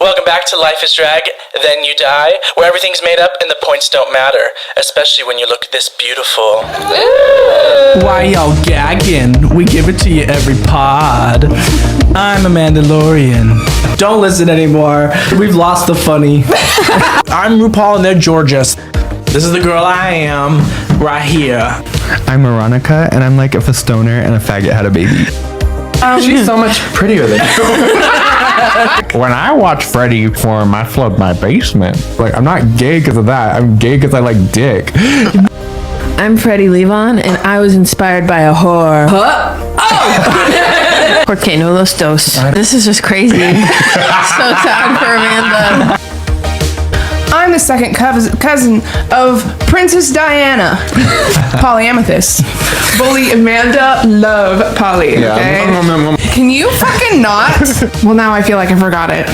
Welcome back to Life is Drag, Then You Die, where everything's made up and the points don't matter, especially when you look this beautiful. Why y'all gagging? We give it to you every pod. I'm a Mandalorian. Don't listen anymore. We've lost the funny. I'm RuPaul and they're Georges. This is the girl I am, right here. I'm Moronica, and I'm like if a stoner and a faggot had a baby. She's so much prettier than you. When I watch Freddie perform, I flood my basement. Like, I'm not gay because of that. I'm gay because I like dick. I'm Freddie Levon, and I was inspired by a whore. Oh! Porque no los dos. This is just crazy. So sad for Amanda. I'm the second cousin of Princess Diana. Polyamethyst. Bully Amanda, love Polly, okay? Yeah. Can you fucking not? Well, now I feel like I forgot it.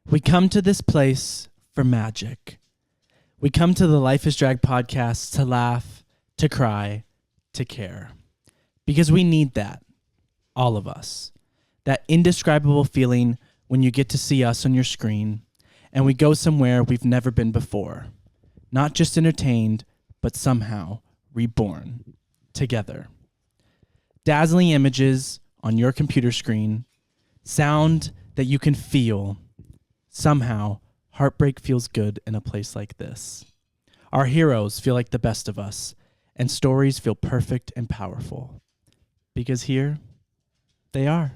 We come to this place for magic. We come to the Life is Drag podcast to laugh, to cry, to care. Because we need that, all of us. That indescribable feeling when you get to see us on your screen and we go somewhere we've never been before. Not just entertained, but somehow reborn together. Dazzling images on your computer screen, sound that you can feel. Somehow, heartbreak feels good in a place like this. Our heroes feel like the best of us, and stories feel perfect and powerful. Because here, they are.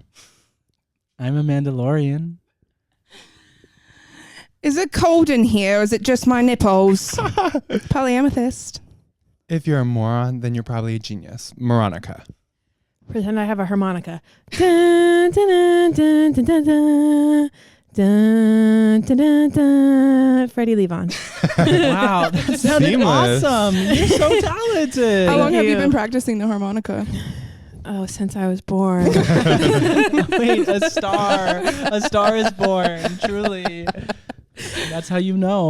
I'm a Mandalorian. Is it cold in here or is it just my nipples? Polyamethyst. If you're a moron, then you're probably a genius. Moronica. Pretend I have a harmonica. Dun, dun, dun, dun, dun, dun. Dun, dun, dun, dun. Freddie Levon. Wow, that sounded Seamless. awesome. You're so talented. How long have you you. been practicing the harmonica? Oh, since I was born. Wait, a star. A star is born, truly. That's how you know.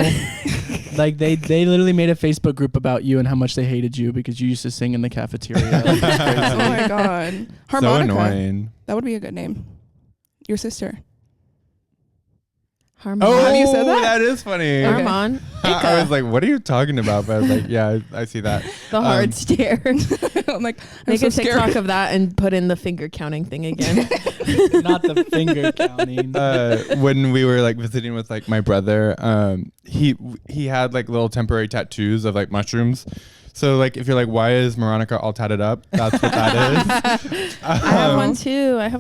Like they literally made a Facebook group about you and how much they hated you because you used to sing in the cafeteria. Oh my god. Harmonica. So annoying. That would be a good name. Your sister. Harmon. Have you said that? That is funny. Harmon. I was like, what are you talking about? But I was like, yeah, I see that. The hard stare. I'm like, I'm Make so a TikTok scared. of that and put in the finger counting thing again. Not the finger counting. When we were like visiting with like my brother, he had like little temporary tattoos of like mushrooms. So like if you're like, why is Moronica all tatted up? That's what that is. I have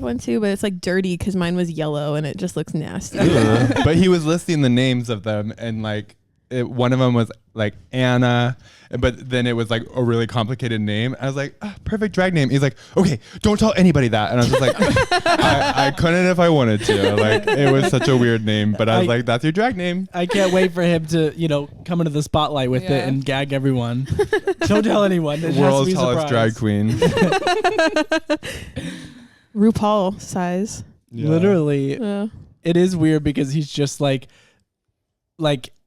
one too, but it's like dirty because mine was yellow and it just looks nasty. But he was listing the names of them, and like one of them was like Anna, but then it was like a really complicated name. I was like, perfect drag name. He's like, okay, don't tell anybody that. And I was just like, I couldn't if I wanted to. Like it was such a weird name, but I was like, that's your drag name. I can't wait for him to, come into the spotlight with it and gag everyone. Don't tell anyone. It World's has to be a tallest surprise. drag queen. RuPaul size. Yeah. Literally. Yeah. It is weird because he's just like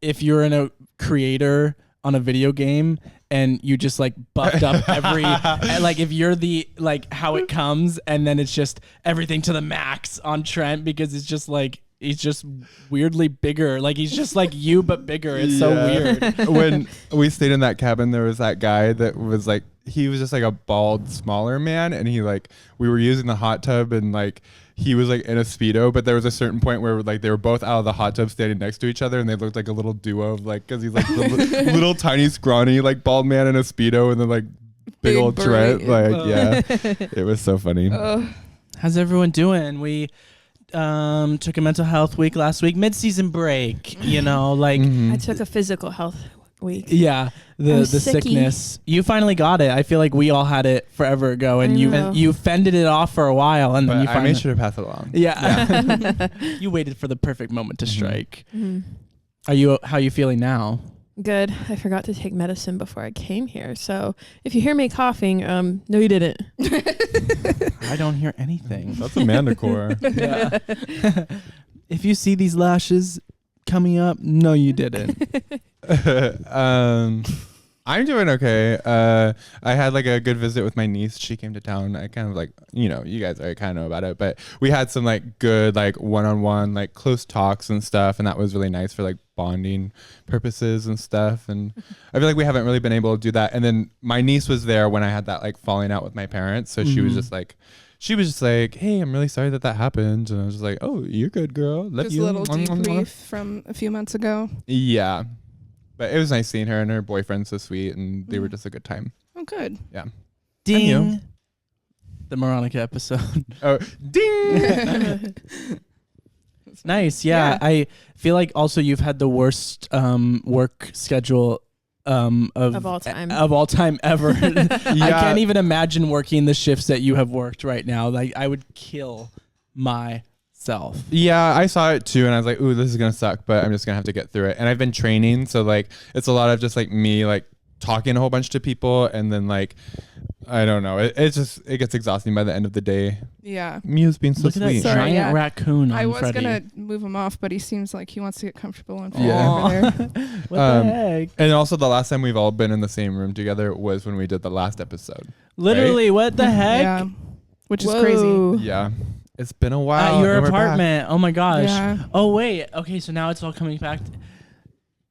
if you're in a creator on a video game and you just like buffed up every and, like if you're the like how it comes and then it's just everything to the max on Trent because it's just like he's just weirdly bigger. Like he's just like you but bigger. It's so weird. When we stayed in that cabin, there was that guy that was like, he was just like a bald, smaller man, and he like, we were using the hot tub and like he was like in a Speedo, but there was a certain point where like they were both out of the hot tub standing next to each other and they looked like a little duo of like, cause he's like the little tiny scrawny like bald man in a Speedo and then like big old burly. Trent. Like yeah, it was so funny. How's everyone doing? We took a mental health week last week, mid-season break, like I took a physical health week. yeah, the sicky. sickness. You finally got it. I feel like we all had it forever ago and I know. you fended it off for a while and then But you I finally made sure to pass it along. Yeah. You waited for the perfect moment to strike. Mhm. How are you feeling now? Good. I forgot to take medicine before I came here. So if you hear me coughing, no, you didn't. I don't hear anything. That's Amanda core. Yeah. If you see these lashes coming up, no, you didn't. I'm doing okay. I had like a good visit with my niece. She came to town. I kind of like, you guys already kind of know about it, but we had some like good, like one-on-one, like close talks and stuff. And that was really nice for like bonding purposes and stuff. And I feel like we haven't really been able to do that. And then my niece was there when I had that like falling out with my parents. So she was just like, hey, I'm really sorry that happened. And I was just like, oh, you're good, girl. Love Just you. a little debrief from a few months ago. Yeah. But it was nice seeing her, and her boyfriend's so sweet, and they were just a good time. Oh, good. Yeah. Ding. The Moronica episode. Oh, ding. Nice. Yeah. I feel like also you've had the worst work schedule of all time. Of all time ever. Yeah. I can't even imagine working the shifts that you have worked right now. Like I would kill myself. Yeah, I saw it too, and I was like, ooh, this is going to suck, but I'm just going to have to get through it. And I've been training, so like it's a lot of just like me like talking a whole bunch to people, and then like I don't know, it gets exhausting by the end of the day. Yeah. Mew's being so Look at that sweet. giant raccoon on I was Freddie. going to move him off, but he seems like he wants to get comfortable and Yeah. over there. What the heck? And also the last time we've all been in the same room together was when we did the last episode. Literally, what the heck? Yeah. Which is crazy. Yeah. It's been a while. At your and we're back. apartment. Oh my gosh. Yeah. Oh wait. Okay, so now it's all coming back.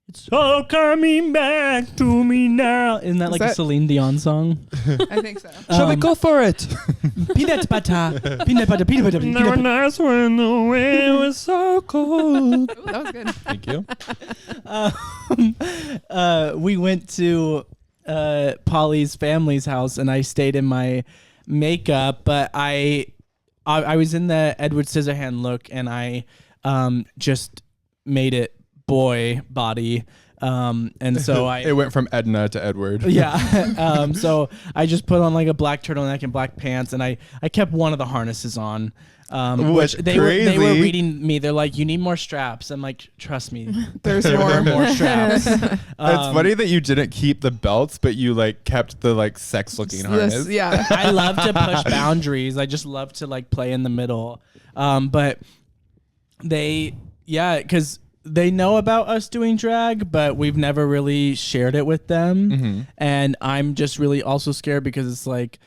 It's all coming back to me now. Isn't that Is like a that- Celine Dion song? I think so. Shall we go for it? Peanut butter. Peanut butter. Peanut butter. Peanut butter. nice when the wind was so cold. Ooh, that was good. Thank you. We went to Polly's family's house, and I stayed in my makeup, but I was in the Edward Scissorhand look, and I just made it boy body, and so It went from Edna to Edward. yeah. So I just put on like a black turtleneck and black pants, and I kept one of the harnesses on. Which they were crazy. reading me. They're like, "You need more straps." I'm like, "Trust me, There's there more. are more straps." It's funny that you didn't keep the belts, but you like kept the like sex looking harness. Yeah. I love to push boundaries. I just love to like play in the middle. But because they know about us doing drag, but we've never really shared it with them. Mm-hmm. And I'm just really also scared because it's like,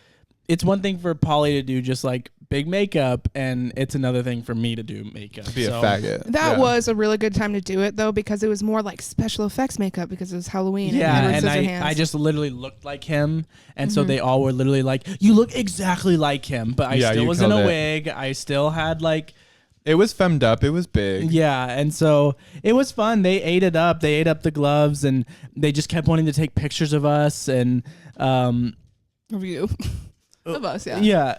it's one thing for Polly to do just like big makeup, and it's another thing for me to do makeup. Be a faggot. That Yeah. was a really good time to do it, though, because it was more like special effects makeup because it was Halloween. Yeah, and and I just literally looked like him, and so they all were literally like, "You look exactly like him," but I Yeah, still you was in a killed it. wig. I still had like, It was femmed up. It was big. yeah, and so it was fun. They ate it up. They ate up the gloves, and they just kept wanting to take pictures of us, and review of us. Yeah. yeah.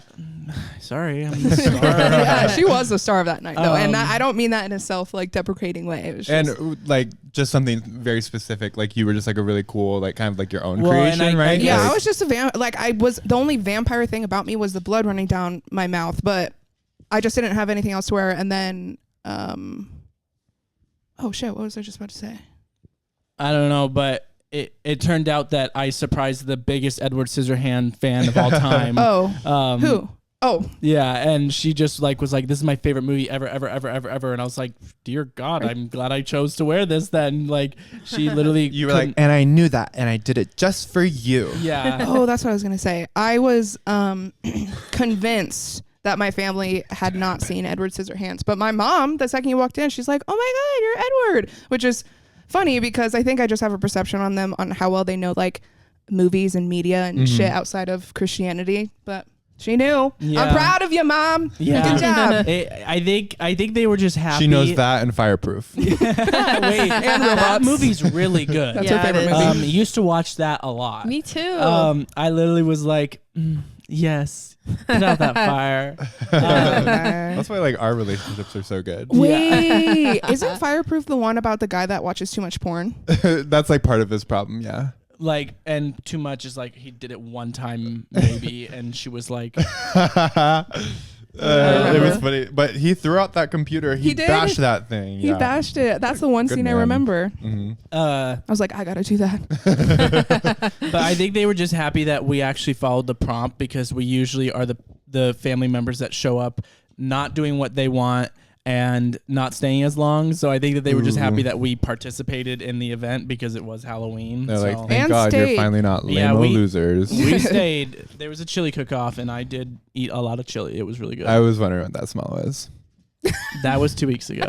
Sorry, I'm the star. Yeah, she was the star of that night, though, and Um, I don't mean that in a self-deprecating way. It was just, And like just something very specific, like you were just like a really cool, like kind of like your own Well, and creation, I- right? yeah, Like, I was just a like I was the only vampire thing about me was the blood running down my mouth, but I just didn't have anything else to wear. And then, oh shit, what was I just about to say? I don't know, but it turned out that I surprised the biggest Edward Scissorhand fan of all time. Oh, who? Oh, Yeah, and she just like was like, "This is my favorite movie ever, and I was like, "Dear God, I'm glad I chose to wear this." Then, like, she literally you were like, and I knew that, and I did it just for you. yeah, oh, that's what I was gonna say. I was convinced that my family had not seen Edward Scissorhands, but my mom, the second you walked in, she's like, "Oh my God, you're Edward," which is funny because I think I just have a perception on them on how well they know like movies and media and shit outside of Christianity, but. She knew. Yeah. I'm proud of you, Mom. yeah. Good job. I think they were just happy. She knows that and Fireproof. Wait, And that robots. movie's really good. That's Yeah, her favorite it is. movie. Used to watch that a lot. Me too. I literally was like, yes, put out that fire. That's why like our relationships are so good. Wait, isn't Fireproof the one about the guy that watches too much porn? That's like part of his problem. Yeah. Like, and too much is like he did it one time maybe, and she was like, It was funny, but he threw out that computer. He did? bashed that thing. He yeah. bashed it. That's the one Good scene I man. remember. Mhm. I was like, I gotta do that. but I think they were just happy that we actually followed the prompt, because we usually are the family members that show up not doing what they want, and not staying as long. So I think that they were just happy that we participated in the event because it was Halloween. They're like, thank And God stayed. you're finally not Yeah, lame losers. we stayed. There was a chili cook-off, and I did eat a lot of chili. It was really good. I was wondering what that smell was. That was 2 weeks ago.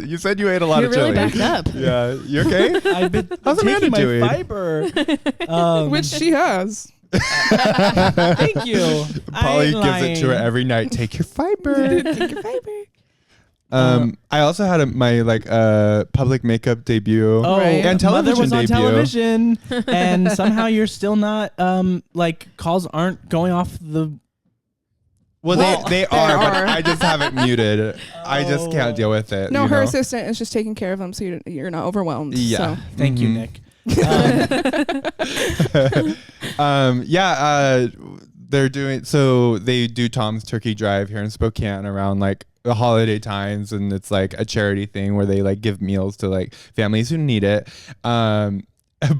You said you ate a lot You're of really chili. backed up. Yeah, you okay? I've been How's taking Amanda my doing? fiber. Which she has. Thank you. Polly gives it to her every night. Take your fiber. Take your fiber. I also had my public makeup debut. Oh, Right. And Mother television was on debut. television, and somehow you're still not. Calls aren't going off the. Well, Well, they are, but I just have it muted. I just can't deal with it. No, you her know? assistant is just taking care of them, so you're not overwhelmed. Yeah. So. Thank you, Mhm. Nick. They're doing so. They do Tom's Turkey Drive here in Spokane around like the holiday times, and it's like a charity thing where they like give meals to like families who need it.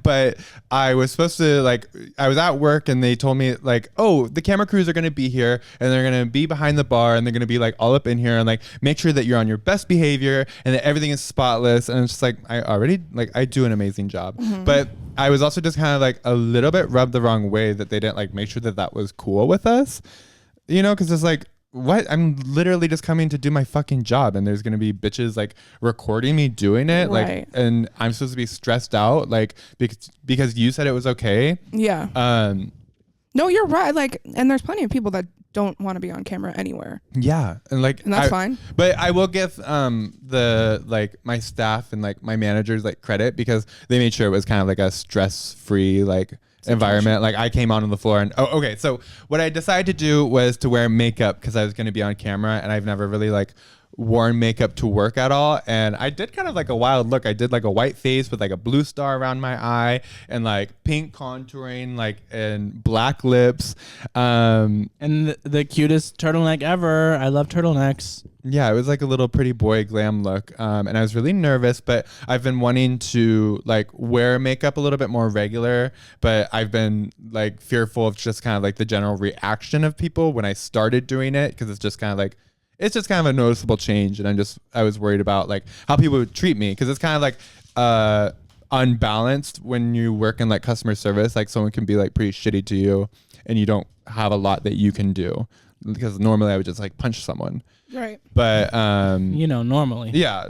But I was supposed to I was at work and they told me oh, the camera crews are going to be here and they're going to be behind the bar and they're going to be all up in here and make sure that you're on your best behavior and that everything is spotless. And it's just I already I do an amazing job. Mm-hmm. But I was also just kind of a little bit rubbed the wrong way that they didn't make sure that that was cool with us, because it's what? I'm literally just coming to do my fucking job and there's going to be bitches recording me doing it. Right. And I'm supposed to be stressed out because you said it was okay. Yeah. No, you're right. And there's plenty of people that don't want to be on camera anywhere. Yeah. And And that's fine. But I will give the my staff and my managers credit because they made sure it was kind of a stress-free environment. I came on the floor and okay, so what I decided to do was to wear makeup because I was going to be on camera and I've never really worn makeup to work at all, and I did kind of a wild look. I did a white face with a blue star around my eye and pink contouring and black lips, And the cutest turtleneck ever. I love turtlenecks. yeah, it was a little pretty boy glam look, and I was really nervous, but I've been wanting to wear makeup a little bit more regular, but I've been fearful of just kind of the general reaction of people when I started doing it because it's just kind of it's just kind of a noticeable change, and I was worried about how people would treat me because it's kind of unbalanced when you work in customer service. Someone can be pretty shitty to you and you don't have a lot that you can do because normally I would just punch someone. Right. But Normally. yeah,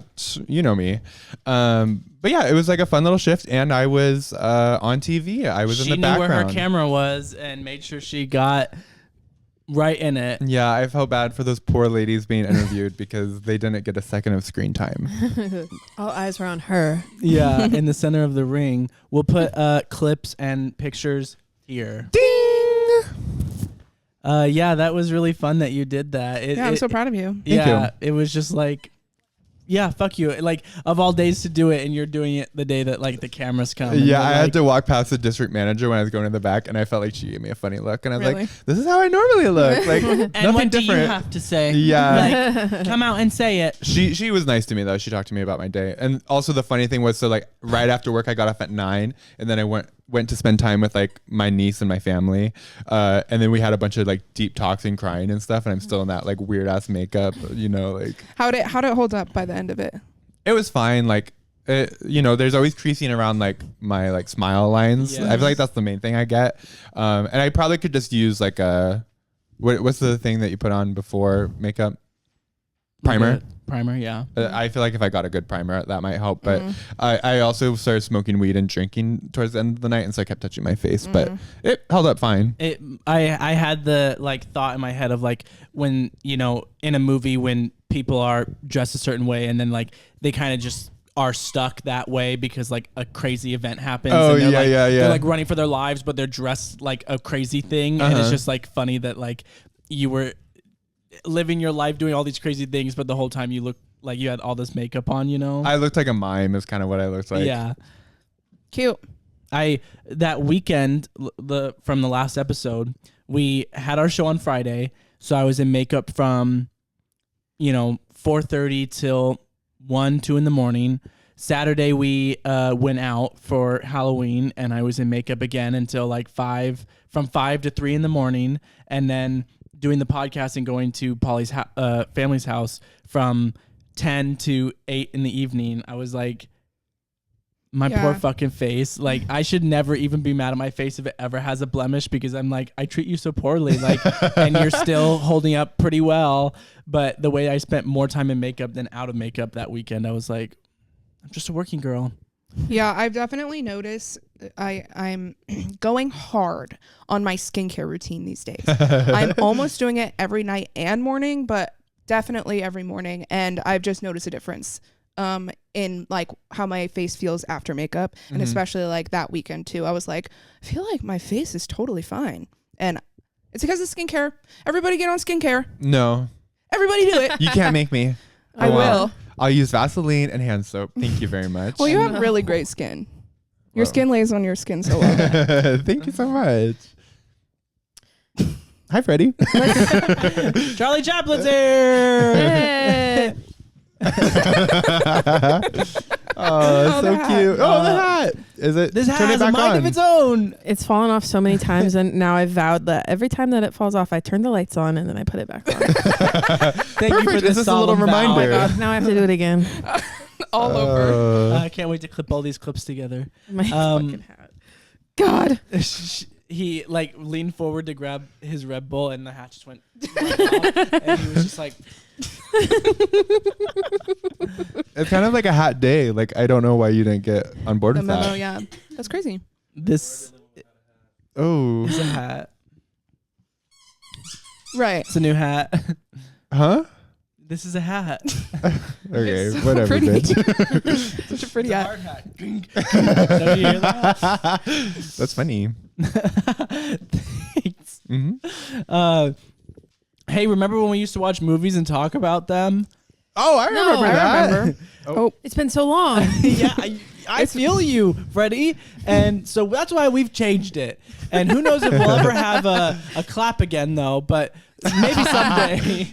you know me. But yeah, it was a fun little shift, and I was on TV. I was She in the knew background. where her camera was and made sure she got right in it. Yeah, I felt bad for those poor ladies being interviewed because they didn't get a second of screen time. All eyes were on her. Yeah, in the center of the ring. We'll put clips and pictures here. Ding! Yeah, that was really fun that you did that. I'm so proud of you. Yeah, it was just yeah, fuck you. Of all days to do it, and you're doing it the day that the cameras come. and Yeah, they're I had to walk past the district manager when I was going in the back, and I felt like she gave me a funny look, and I was Really? this is how I normally look. And nothing what do different. you have to say? Yeah. Come out and say it. She was nice to me though. She talked to me about my day, and also the funny thing was, right after work, I got off at 9, and then I went to spend time with my niece and my family, and then we had a bunch of deep talks and crying and stuff, and I'm still in that weird ass makeup, How'd it hold up by the end of it? It was fine. There's always creasing around my smile lines. I feel Yes. that's the main thing I get. And I probably could just use what's the thing that you put on before makeup? Primer. Primer, yeah. I feel if I got a good primer, that might help. But Mm-hmm. I also started smoking weed and drinking towards the end of the night, and so I kept touching my face. But it held up fine. I had the thought in my head of when in a movie when people are dressed a certain way and then they kind of just are stuck that way because a crazy event happens. Oh, and they're yeah. They're running for their lives, but they're dressed like a crazy thing, and it's just funny that you were living your life doing all these crazy things, but the whole time you look like you had all this makeup on. I looked like a mime. Is kind of what I looked like. Yeah. Cute. That weekend from the last episode, we had our show on Friday, so I was in makeup from 4:30 till 1-2 in the morning. Saturday we went out for Halloween, and I was in makeup again until from 5 to 3 in the morning, and then doing the podcast and going to Polly's family's house from 10 to 8 in the evening, I was like, my poor fucking face. Like, I should never even be mad at my face if it ever has a blemish, because I'm like, I treat you so poorly, like, and you're still holding up pretty well. But the way I spent more time in makeup than out of makeup that weekend, I was like, I'm just a working girl. Yeah, I've definitely noticed I'm going hard on my skincare routine these days. I'm almost doing it every night and morning, but definitely every morning. And I've just noticed a difference in like how my face feels after makeup, and especially like that weekend too. I was like, I feel like my face is totally fine, and it's because of skincare. Everybody get on skincare. No, everybody do it. You can't make me. I will. I'll use Vaseline and hand soap. Thank you very much. Well, you have really great skin. Your skin lays on your skin so well. Thank you so much. Hi, Freddie. Charlie Chaplin's here. Oh, so cute. Oh, the hat. Is it? This hat turn it has a back mind on? of its own. It's fallen off so many times, and now I've vowed that every time that it falls off, I turn the lights on and then I put it back on. Thank you for Perfect. this This is a little solemn vow. Oh my reminder. God, now I have to do it again. All over. I can't wait to clip all these clips together. My fucking hat. God. He like leaned forward to grab his Red Bull, and the hat just went right off, and he was just like, It's kind of like a hat day. Like, I don't know why you didn't get on board The with memo, that. yeah. That's crazy. this Oh. is a hat. Right. It's a new hat. Huh? This is a hat. Okay, It's so whatever, pretty. bitch. Such a pretty hat. hat. Don't you hear that? That's funny. Thanks. Mm-hmm. Hey, remember when we used to watch movies and talk about them? Oh, I remember I that. remember. Oh, It's been so long. Yeah, I feel you, Freddie. And so that's why we've changed it. And who knows if we'll ever have a clap again, though, but maybe someday.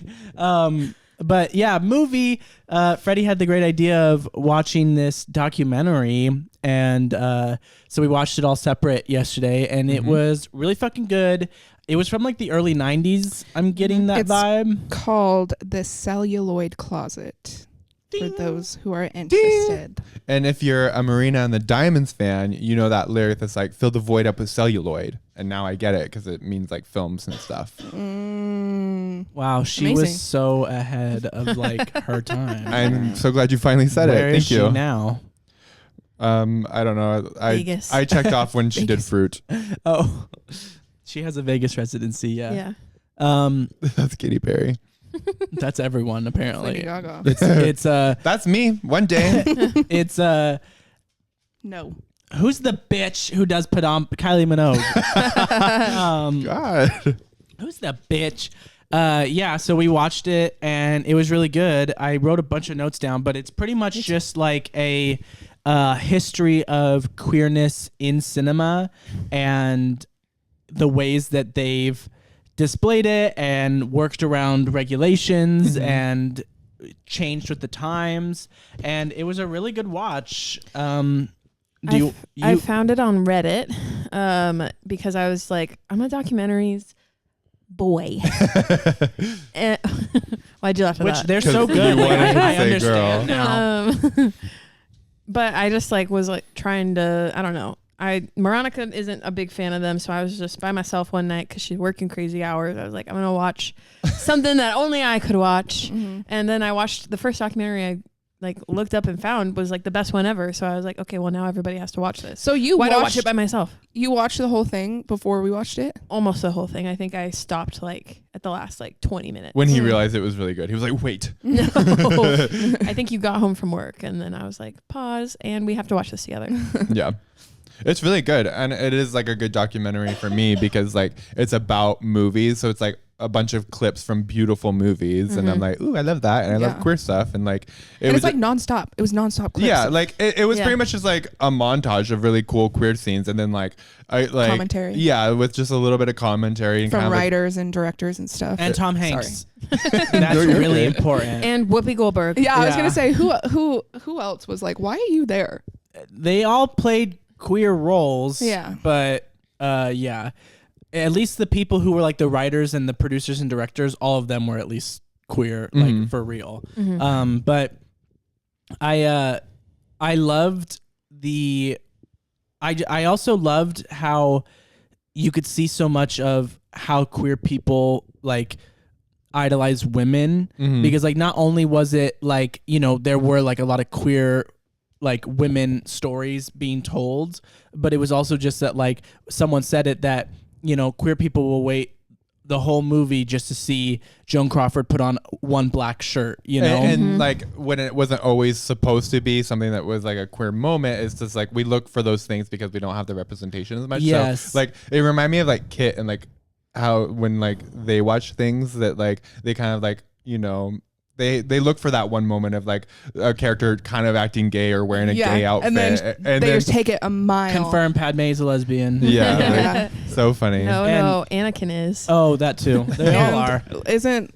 But yeah, movie. Freddie had the great idea of watching this documentary. And so we watched it all separate yesterday. And it was really fucking good. It was from like the early 90s. I'm getting that It's vibe. called the Celluloid Closet. Ding. For those who are interested. And if you're a Marina and the Diamonds fan, you know that lyric that's like, fill the void up with celluloid. And now I get it because it means like films and stuff. Wow, she Amazing. was so ahead of like her time. I'm so glad you finally said Where it. is Thank you. she now? I don't know. Vegas. I checked off when she did fruit. Oh, she has a Vegas residency. Yeah. Yeah. That's Katy Perry. That's everyone Lady apparently. Gaga. It's That's me. One day. it's No. who's the bitch who does put on Kylie Minogue? God. Who's the bitch? Yeah, so we watched it and it was really good. I wrote a bunch of notes down, but it's pretty much just like a history of queerness in cinema and the ways that they've displayed it and worked around regulations and changed with the times. And it was a really good watch. I found it on Reddit because I was like, I'm a documentaries boy. And why'd you laugh at which that? they're so 'Cause good. you Like, wanted to I say understand girl. now. But I just like was like trying to, I don't know. Moronica isn't a big fan of them, so I was just by myself one night because she's working crazy hours. I was like, I'm gonna watch something that only I could watch. And then I watched the first documentary I like looked up and found was like the best one ever. So I was like, okay, well now everybody has to watch this. So you Why not watch watched it by myself? You watched the whole thing before we watched it? Almost the whole thing. I think I stopped like at the last like 20 minutes. When he realized it was really good, he was like, wait. No. I think you got home from work and then I was like, pause, and we have to watch this together. Yeah. It's really good. And it is like a good documentary for me because like it's about movies. So it's like a bunch of clips from beautiful movies. And I'm like, ooh, I love that. And I love Yeah. queer stuff. And like, And it's like nonstop. It was nonstop clips. yeah, like it was Yeah. pretty much just like a montage of really cool queer scenes. And then like, Commentary. Yeah. With just a little bit of commentary and From kind of like, writers and directors and stuff. And Tom Sorry. Hanks. That's You're really okay. important. And Whoopi Goldberg. Yeah, I was Yeah. gonna say who else was like, why are you there? They all played queer roles. Yeah. But yeah. at least the people who were like the writers and the producers and directors, all of them were at least queer, like for real. But I loved I also loved how you could see so much of how queer people like idolize women, because like not only was it like, you know, there were like a lot of queer like women stories being told, but it was also just that like someone said it that, you know, queer people will wait the whole movie just to see Joan Crawford put on one black shirt, you know? And like when it wasn't always supposed to be something that was like a queer moment, it's just like we look for those things because we don't have the representation as much. Yes. So like it reminded me of like Kit and like how when like they watch things that like they kind of like, you know, they look for that one moment of like a character kind of acting gay or wearing a gay outfit. And then they just take it a mile. Confirm Padme's a lesbian. Yeah. Like, so funny. No, Anakin is. Oh, that too. They all are. Isn't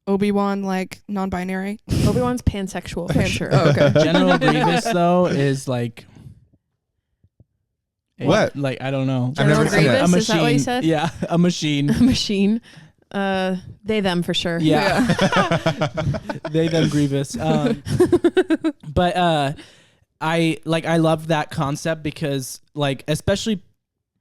Obi-Wan like non-binary? Obi-Wan's pansexual for sure. Oh, okay. General Grievous though is like What? Like I don't know. I've never seen it. A Grievous? machine. Is that what you said? Yeah, a machine. Machine. They them for sure. Yeah. They them Grievous. But I love that concept because like especially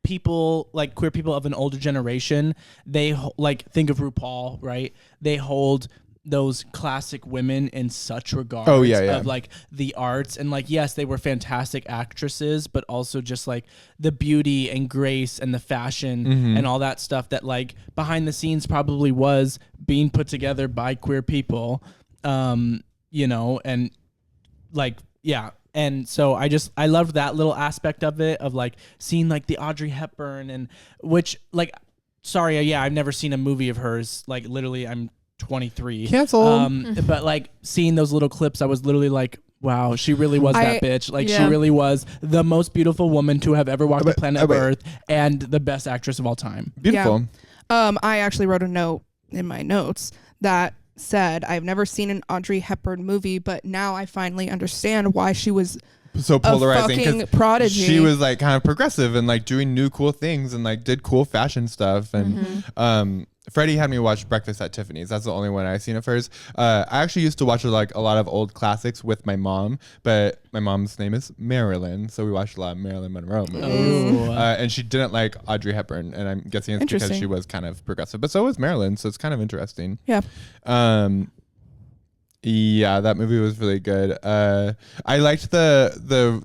people like queer people of an older generation, they like think of RuPaul, right? They hold those classic women in such regard of like the arts, and like yes, they were fantastic actresses, but also just like the beauty and grace and the fashion and all that stuff that like behind the scenes probably was being put together by queer people, you know, and like and so I loved that little aspect of it, of like seeing like the Audrey Hepburn, and which like I've never seen a movie of hers, like literally I'm 23. Cancel. But like seeing those little clips, I was literally like, wow, she really was that bitch. Like she really was the most beautiful woman to have ever walked the planet of Earth and the best actress of all time. Beautiful. Yeah. I actually wrote a note in my notes that said, I've never seen an Audrey Hepburn movie, but now I finally understand why she was so polarizing, a fucking 'cause prodigy. she was like kind of progressive and like doing new cool things and like did cool fashion stuff. And Freddie had me watch Breakfast at Tiffany's. That's the only one I've seen of hers. I actually used to watch like a lot of old classics with my mom, but my mom's name is Marilyn, so we watched a lot of Marilyn Monroe movies. And she didn't like Audrey Hepburn, and I'm guessing it's because she was kind of progressive, but so was Marilyn, so it's kind of interesting. Yeah. Yeah, that movie was really good. I liked the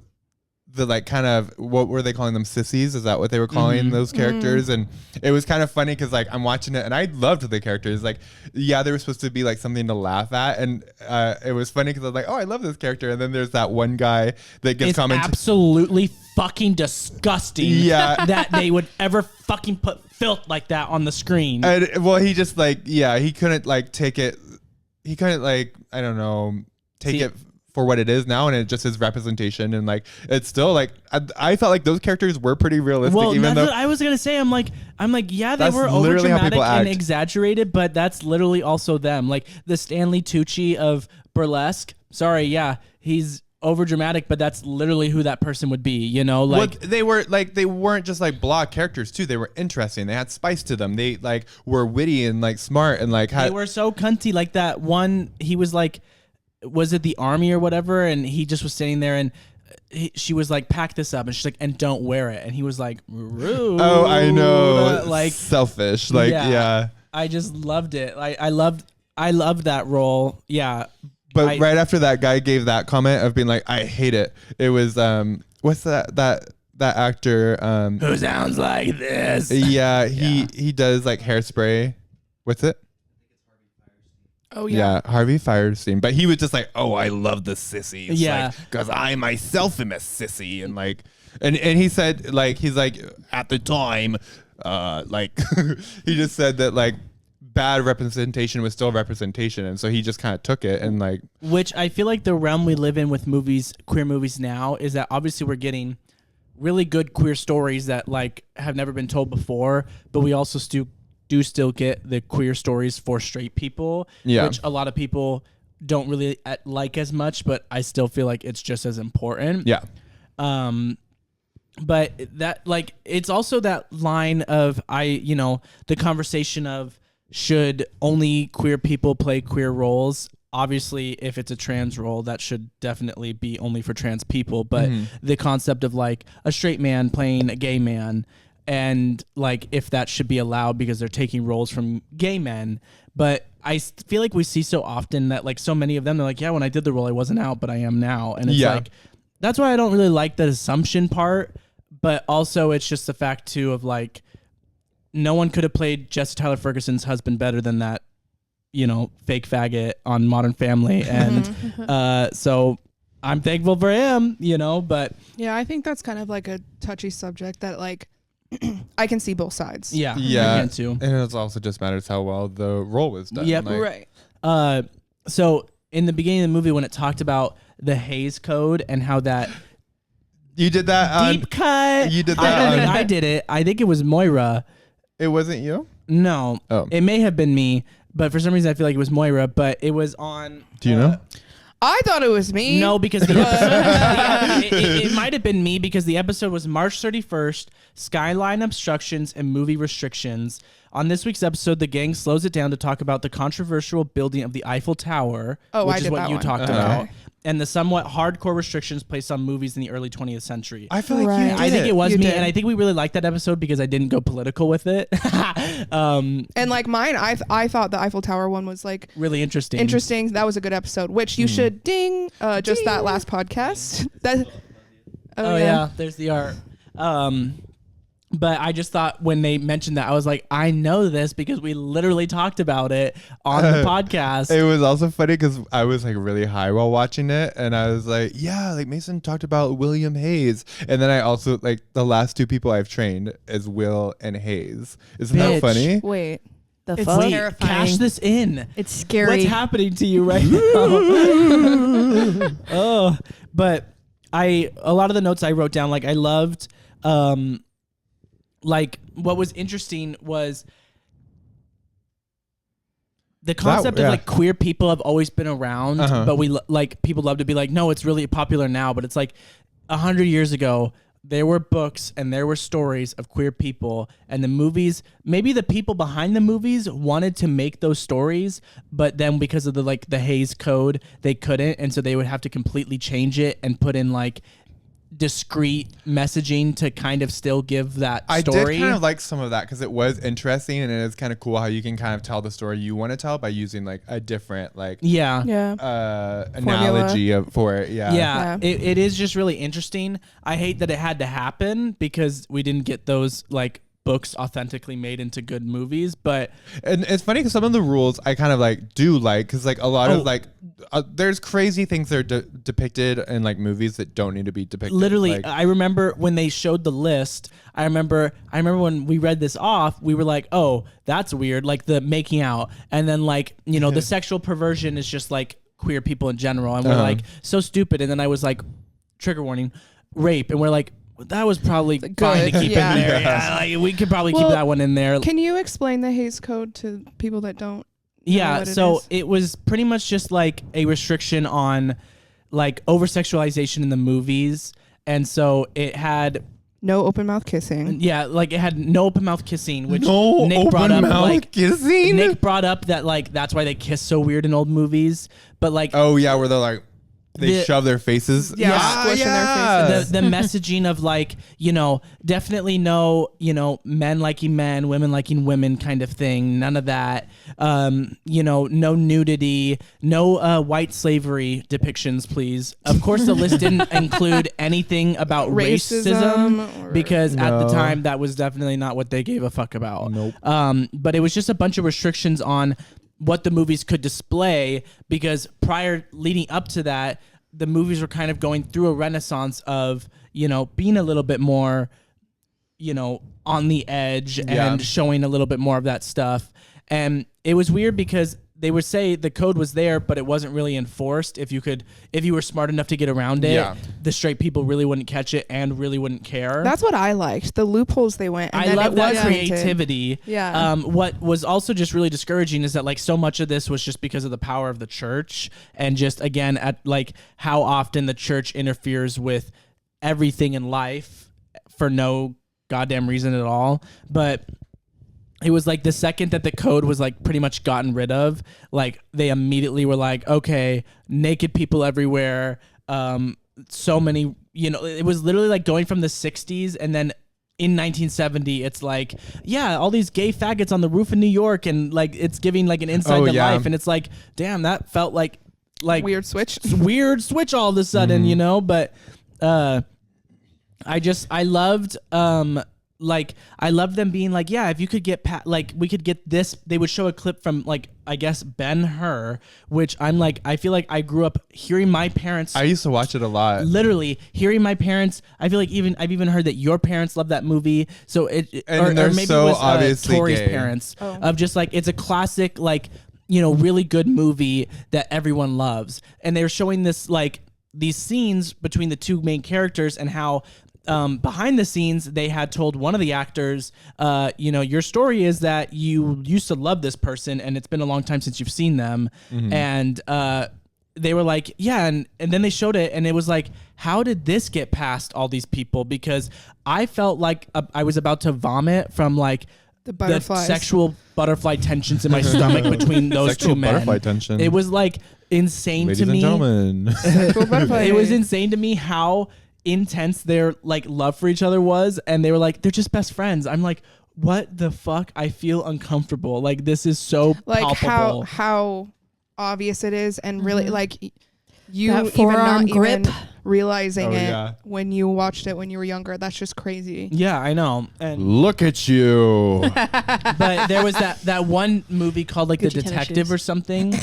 like kind of, what were they calling them, sissies? Is that what they were calling those characters? And it was kind of funny because like I'm watching it and I loved the characters. Like, yeah, they were supposed to be like something to laugh at, and it was funny because I was like, oh, I love this character. And then there's that one guy that gets comments. Absolutely fucking disgusting. Yeah, that they would ever fucking put filth like that on the screen. And well, he just like, yeah, he couldn't like take it. He couldn't like, I don't know, take it for what it is now, and it just his representation, and like it's still like I felt like those characters were pretty realistic. Well, even that's though what I was gonna say. I'm like, yeah, they That's were literally how overdramatic people and act. exaggerated, but that's literally also them. Like the Stanley Tucci of burlesque. Sorry, yeah, he's overdramatic, but that's literally who that person would be. You know, like they weren't just like blah characters too. They were interesting. They had spice to them. They like were witty and like smart and like they were so cunty. Like that one, he was like, was it the army or whatever? And he just was standing there, and she was like, pack this up, and she's like, and don't wear it. And he was like, rude. Oh, I know. Like selfish. Like, yeah. I just loved it. I loved that role. Yeah. But right after that guy gave that comment of being like, I hate it. It was what's that actor who sounds like this? Yeah, he does like Hairspray. What's it? Oh yeah. Harvey Firestein. But he was just like, oh, I love the sissies. Yeah, because I myself am a sissy, and like, and he said like he's like at the time, like he just said that like bad representation was still representation, and so he just kind of took it and like. Which I feel like the realm we live in with movies, queer movies now, is that obviously we're getting really good queer stories that like have never been told before, but we also still get the queer stories for straight people, which a lot of people don't really like as much, but I still feel like it's just as important. Yeah. but that like it's also that line of the conversation of should only queer people play queer roles. Obviously, if it's a trans role, that should definitely be only for trans people. But the concept of like a straight man playing a gay man, and like if that should be allowed because they're taking roles from gay men. But I feel like we see so often that like so many of them, they're like, yeah, when I did the role, I wasn't out, but I am now. And it's like, that's why I don't really like the assumption part. But also it's just the fact too of like, no one could have played Jesse Tyler Ferguson's husband better than that, fake faggot on Modern Family. And so I'm thankful for him, but. Yeah, I think that's kind of like a touchy subject that like I can see both sides. Yeah. Yeah. I can too. And it also just matters how well the role was done. Yep. Like, Right. So in the beginning of the movie, when it talked about the Hays Code and how that you did that. deep cut. You did I that. don't think I did it. I think it was Moira. It wasn't you? No. Oh. It may have been me, but for some reason I feel like it was Moira, but it was on. Do you know? I thought it was me. No, because the episode, it might have been me because the episode was March 31st, skyline obstructions and movie restrictions. On this week's episode, the gang slows it down to talk about the controversial building of the Eiffel Tower, Oh, which I is did what that you one. talked Okay. about, and the somewhat hardcore restrictions placed on movies in the early 20th century. I feel like Right. you did. I think it was You me, did. and I think we really liked that episode because I didn't go political with it. And like mine, I thought the Eiffel Tower one was like Really interesting. interesting. That was a good episode, which you should ding. Just that last podcast. That. Oh yeah, there's the art. But I just thought when they mentioned that, I was like, I know this because we literally talked about it on the podcast. It was also funny because I was like really high while watching it, and I was like, yeah, like Mason talked about William Hayes, and then I also like the last two people I've trained is Will and Hayes. Isn't Bitch. that funny? Wait. The It's fuck? Wait, terrifying. cash this in. It's scary. What's happening to you right now? Oh, but a lot of the notes I wrote down, like I loved, like what was interesting was the concept yeah. of like queer people have always been around, Uh-huh. but like people love to be like, no, it's really popular now, but it's like 100 years ago. There were books and there were stories of queer people, and the movies, maybe the people behind the movies wanted to make those stories, but then because of the Hays Code, they couldn't. And so they would have to completely change it and put in like discreet messaging to kind of still give that I story. did kind of like some of that because it was interesting, and it is kind of cool how you can kind of tell the story you want to tell by using like a different like Yeah. analogy for it. Yeah. Yeah, it is just really interesting. I hate that it had to happen because we didn't get those like books authentically made into good movies, but And it's funny because some of the rules I kind of like do like because like a lot of like there's crazy things that are depicted in like movies that don't need to be depicted. literally like, I remember when they showed the list, I remember when we read this off, we were like, oh, that's weird, like the making out, and then like the sexual perversion is just like queer people in general, and we're like so stupid, and then I was like, trigger warning, rape, and we're like, that was probably fine to keep Yeah. in there. Yeah, like, we could probably keep Well, that one in there. Can you explain the Hays Code to people that don't? Yeah, what it so is? it was pretty much just like a restriction on like over sexualization in the movies, and so it had No open mouth kissing. like it had no open mouth kissing, which no Nick brought open up mouth like kissing. Nick brought up that like that's why they kiss so weird in old movies, but like Oh yeah, where they're like they The- shove their faces. Yeah, squishing their faces. the messaging of like definitely no men liking men, women liking women kind of thing, none of that, no nudity, no white slavery depictions, please. Of course the list didn't include anything about racism or- because at the No. time that was definitely not what they gave a fuck about. Nope. But it was just a bunch of restrictions on what the movies could display, because leading up to that, the movies were kind of going through a renaissance of being a little bit more on the edge and showing a little bit more of that stuff. And it was weird because they would say the code was there, but it wasn't really enforced. If you were smart enough to get around it, Yeah. the straight people really wouldn't catch it and really wouldn't care. That's what I liked. The loopholes they went. And I then love it that was painted. creativity. Yeah. What was also just really discouraging is that like so much of this was just because of the power of the church, and just again at like how often the church interferes with everything in life for no goddamn reason at all. But it was like the second that the code was like pretty much gotten rid of, like they immediately were like, okay, naked people everywhere. So many, you know, it was literally like going from the 60s and then in 1970, it's like, yeah, all these gay faggots on the roof in New York, and like it's giving like an inside to life, and it's like, damn, that felt like weird switch all of a sudden, you know. But I loved I loved them being like, yeah, if you could get like we could get this. They would show a clip from like, I guess, Ben-Hur, which I'm like, I feel like I grew up hearing my parents. I used to watch it a lot. Literally hearing my parents. I feel like I've even heard that your parents love that movie. So or maybe so it was obviously Tori's gay. parents of just like, it's a classic, like, you know, really good movie that everyone loves. And they were showing this like these scenes between the two main characters and how behind the scenes they had told one of the actors, you know, your story is that you used to love this person and it's been a long time since you've seen them. And they were like, yeah, and then they showed it and it was like, how did this get past all these people? Because I felt like I was about to vomit from like the sexual butterfly tensions in my stomach between those Sexual two men. butterfly tension. It was like insane Ladies to me. and gentlemen. It was insane to me how intense their like love for each other was, and they were like, they're just best friends. I'm like, what the fuck? I feel uncomfortable. Like, this is so like palpable. how obvious it is, and really like you That even forearm not grip. even realizing it yeah. when you watched it when you were younger. That's just crazy. Yeah, I know. And Look at you. but there was that one movie called like Gucci The tennis Detective shoes. or something.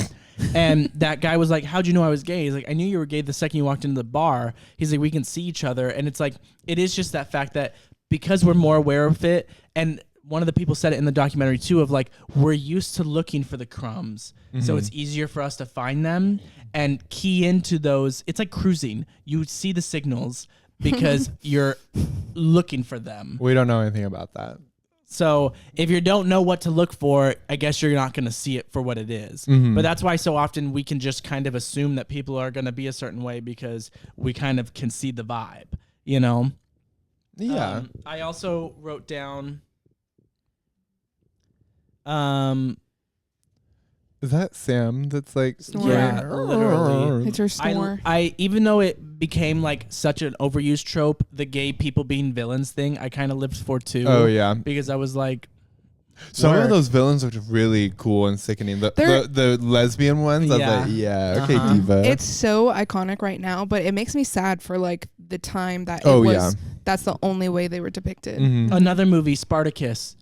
And that guy was like, how'd you know I was gay? He's like, I knew you were gay the second you walked into the bar. He's like, we can see each other. And it's like, it is just that fact that because we're more aware of it, and one of the people said it in the documentary too, of like, we're used to looking for the crumbs. So it's easier for us to find them and key into those. It's like cruising. You see the signals because you're looking for them. We don't know anything about that. So if you don't know what to look for, I guess you're not going to see it for what it is. But that's why so often we can just kind of assume that people are going to be a certain way because we kind of can see the vibe, you know? Yeah. I also wrote down... Is that Sam that's like Snoring. Yeah, literally. It's her snore. I even though it became like such an overused trope, the gay people being villains thing, I kind of lived for too. Oh yeah. Because I was like, Some work. of those villains looked really cool and sickening. The lesbian ones, I was Yeah. like, yeah, okay, Uh-huh. diva. It's so iconic right now, but it makes me sad for like the time that Oh, it was. yeah. That's the only way they were depicted. Mhm. another movie, Spartacus.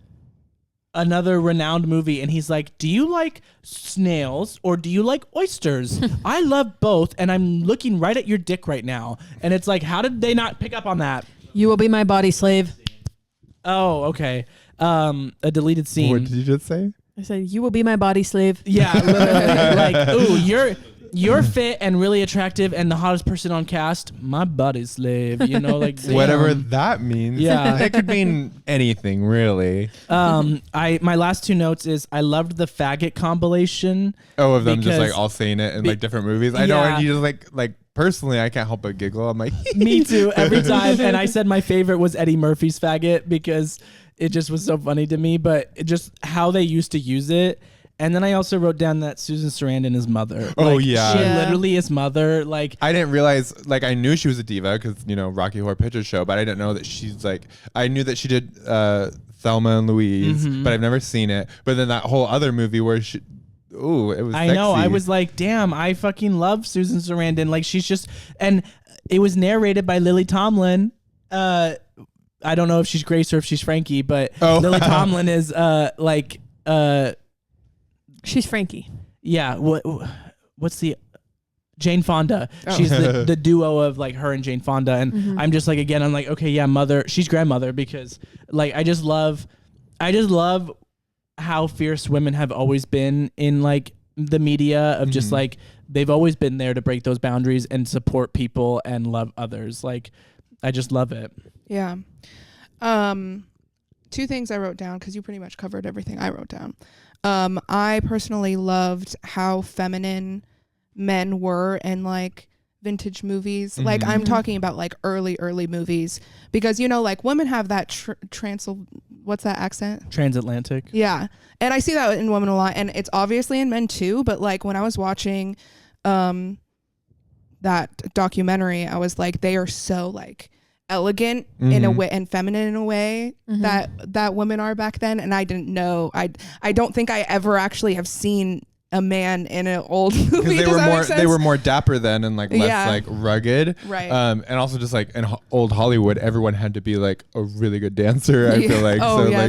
Another renowned movie, and he's like, do you like snails or do you like oysters? I love both, and I'm looking right at your dick right now. And it's like, how did they not pick up on that? You will be my body slave. Oh, okay. A deleted scene. What did you just say? I said, you will be my body slave. Yeah, literally. Like, ooh, you're fit and really attractive and the hottest person on cast. My buddy slave, you know, like damn. Whatever that means. Yeah. That could mean anything, really. My last two notes is I loved the faggot compilation. Oh, of them just Because- like all saying it in like different movies. I know, Yeah. and you just like personally, I can't help but giggle. I'm like, Me too, every time. And I said my favorite was Eddie Murphy's faggot because it just was so funny to me, but it just how they used to use it. And then I also wrote down that Susan Sarandon is mother. Oh, Like, yeah. She Yeah. literally is mother. Like, I didn't realize, like, I knew she was a diva because, you know, Rocky Horror Picture Show, but I didn't know that she's like, I knew that she did Thelma and Louise, but I've never seen it. But then that whole other movie where she, ooh, it was I know. sexy. I was like, damn, I fucking love Susan Sarandon. Like, she's just, and it was narrated by Lily Tomlin. I don't know if she's Grace or if she's Frankie, but Lily Tomlin is She's Frankie. yeah. What's the Jane Fonda? She's the duo of like her and Jane Fonda, and I'm just like, again, I'm like, okay, yeah, mother. She's grandmother because like I just love how fierce women have always been in like the media of just like they've always been there to break those boundaries and support people and love others. Like I just love it. Yeah. Two things I wrote down because you pretty much covered everything I wrote down. I personally loved how feminine men were and like vintage movies. Like I'm talking about like early movies, because you know, like women have that what's that accent? Transatlantic. Yeah. And I see that in women a lot, and it's obviously in men too, but like when I was watching that documentary, I was like, they are so like elegant in a way and feminine in a way that women are back then. And I didn't know, I don't think I ever actually have seen a man in an old movie. They were more dapper then, and like less like rugged, right? And also just like in old Hollywood, everyone had to be like a really good dancer. I feel like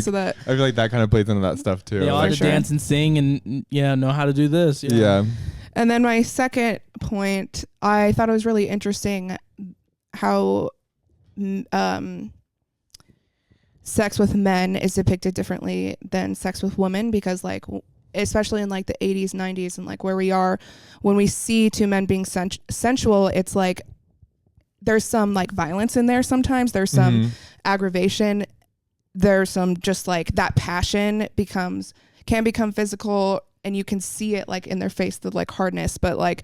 so that I feel like that kind of plays into that stuff too. They all had to dance and sing and know how to do this. Yeah. And then my second point, I thought it was really interesting how sex with men is depicted differently than sex with women, because like especially in like the 80s, 90s, and like where we are, when we see two men being sensual, it's like there's some like violence in there sometimes, there's some aggravation, there's some just like that passion can become physical, and you can see it like in their face, the like hardness. But like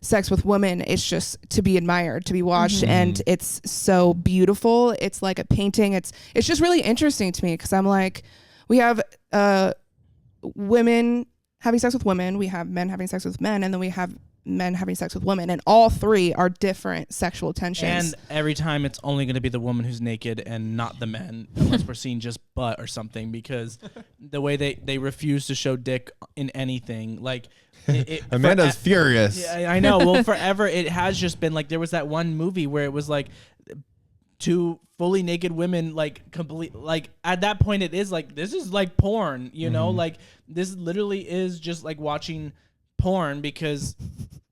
sex with women, it's just to be admired, to be watched, and it's so beautiful. It's like a painting. It's just really interesting to me, because I'm like, we have women having sex with women, we have men having sex with men, and then we have men having sex with women, and all three are different sexual tensions. And every time it's only going to be the woman who's naked and not the men, unless we're seeing just butt or something, because the way they refuse to show dick in anything, like Amanda's furious. Yeah, I know. Well, forever it has just been like, there was that one movie where it was like two fully naked women, like complete, like at that point it is like, this is like porn, you know, like this literally is just like watching porn, because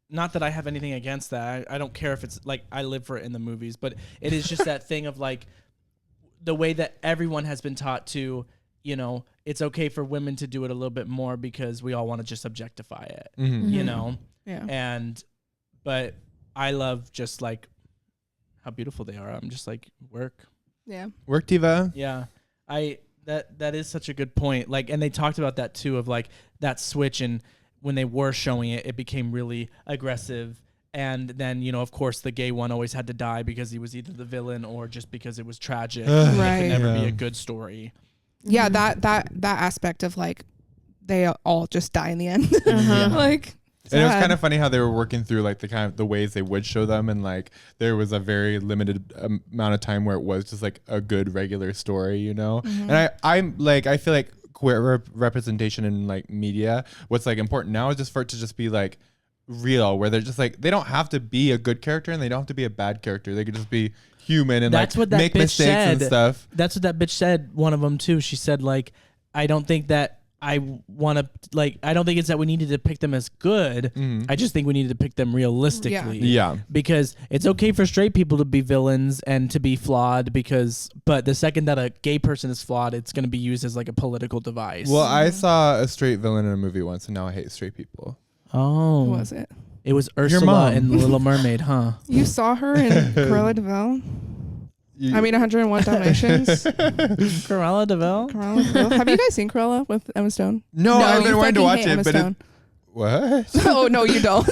not that I have anything against that. I don't care if it's like, I live for it in the movies, but it is just that thing of like the way that everyone has been taught to, you know, it's okay for women to do it a little bit more because we all want to just objectify it, you know? Yeah. But I love just like how beautiful they are. I'm just like, work. Yeah. Work, diva. Yeah. That is such a good point. Like, and they talked about that too, of like that switch, and when they were showing it, it became really aggressive. And then, you know, of course, the gay one always had to die because he was either the villain or just because it was tragic. Right. It could never be a good story. Yeah, that aspect of like they all just die in the end. Like, and it was kind of funny how they were working through like the kind of the ways they would show them, and like there was a very limited amount of time where it was just like a good regular story, you know. And I feel like queer representation in like media, what's like important now is just for it to just be like real, where they're just like, they don't have to be a good character and they don't have to be a bad character. They could just be human and that's like what that make bitch mistakes said. and stuff. That's what that bitch said. One of them too. She said like, I don't think that I want to like, I don't think it's that we need to depict them as good. I just think we need to depict them realistically. Yeah. Because it's okay for straight people to be villains and to be flawed, but the second that a gay person is flawed, it's going to be used as like a political device. Well, I saw a straight villain in a movie once, and now I hate straight people. Oh. who was it? It was Ursula in The Little Mermaid, huh? You saw her in Cruella de Vil? I mean, 101 Dalmatians. Cruella de Vil? Cruella de Vil. Have you guys seen Cruella with Emma Stone? No, I've been you wanting to fucking watch hate it, Emma but Stone. what? Oh, no, you don't.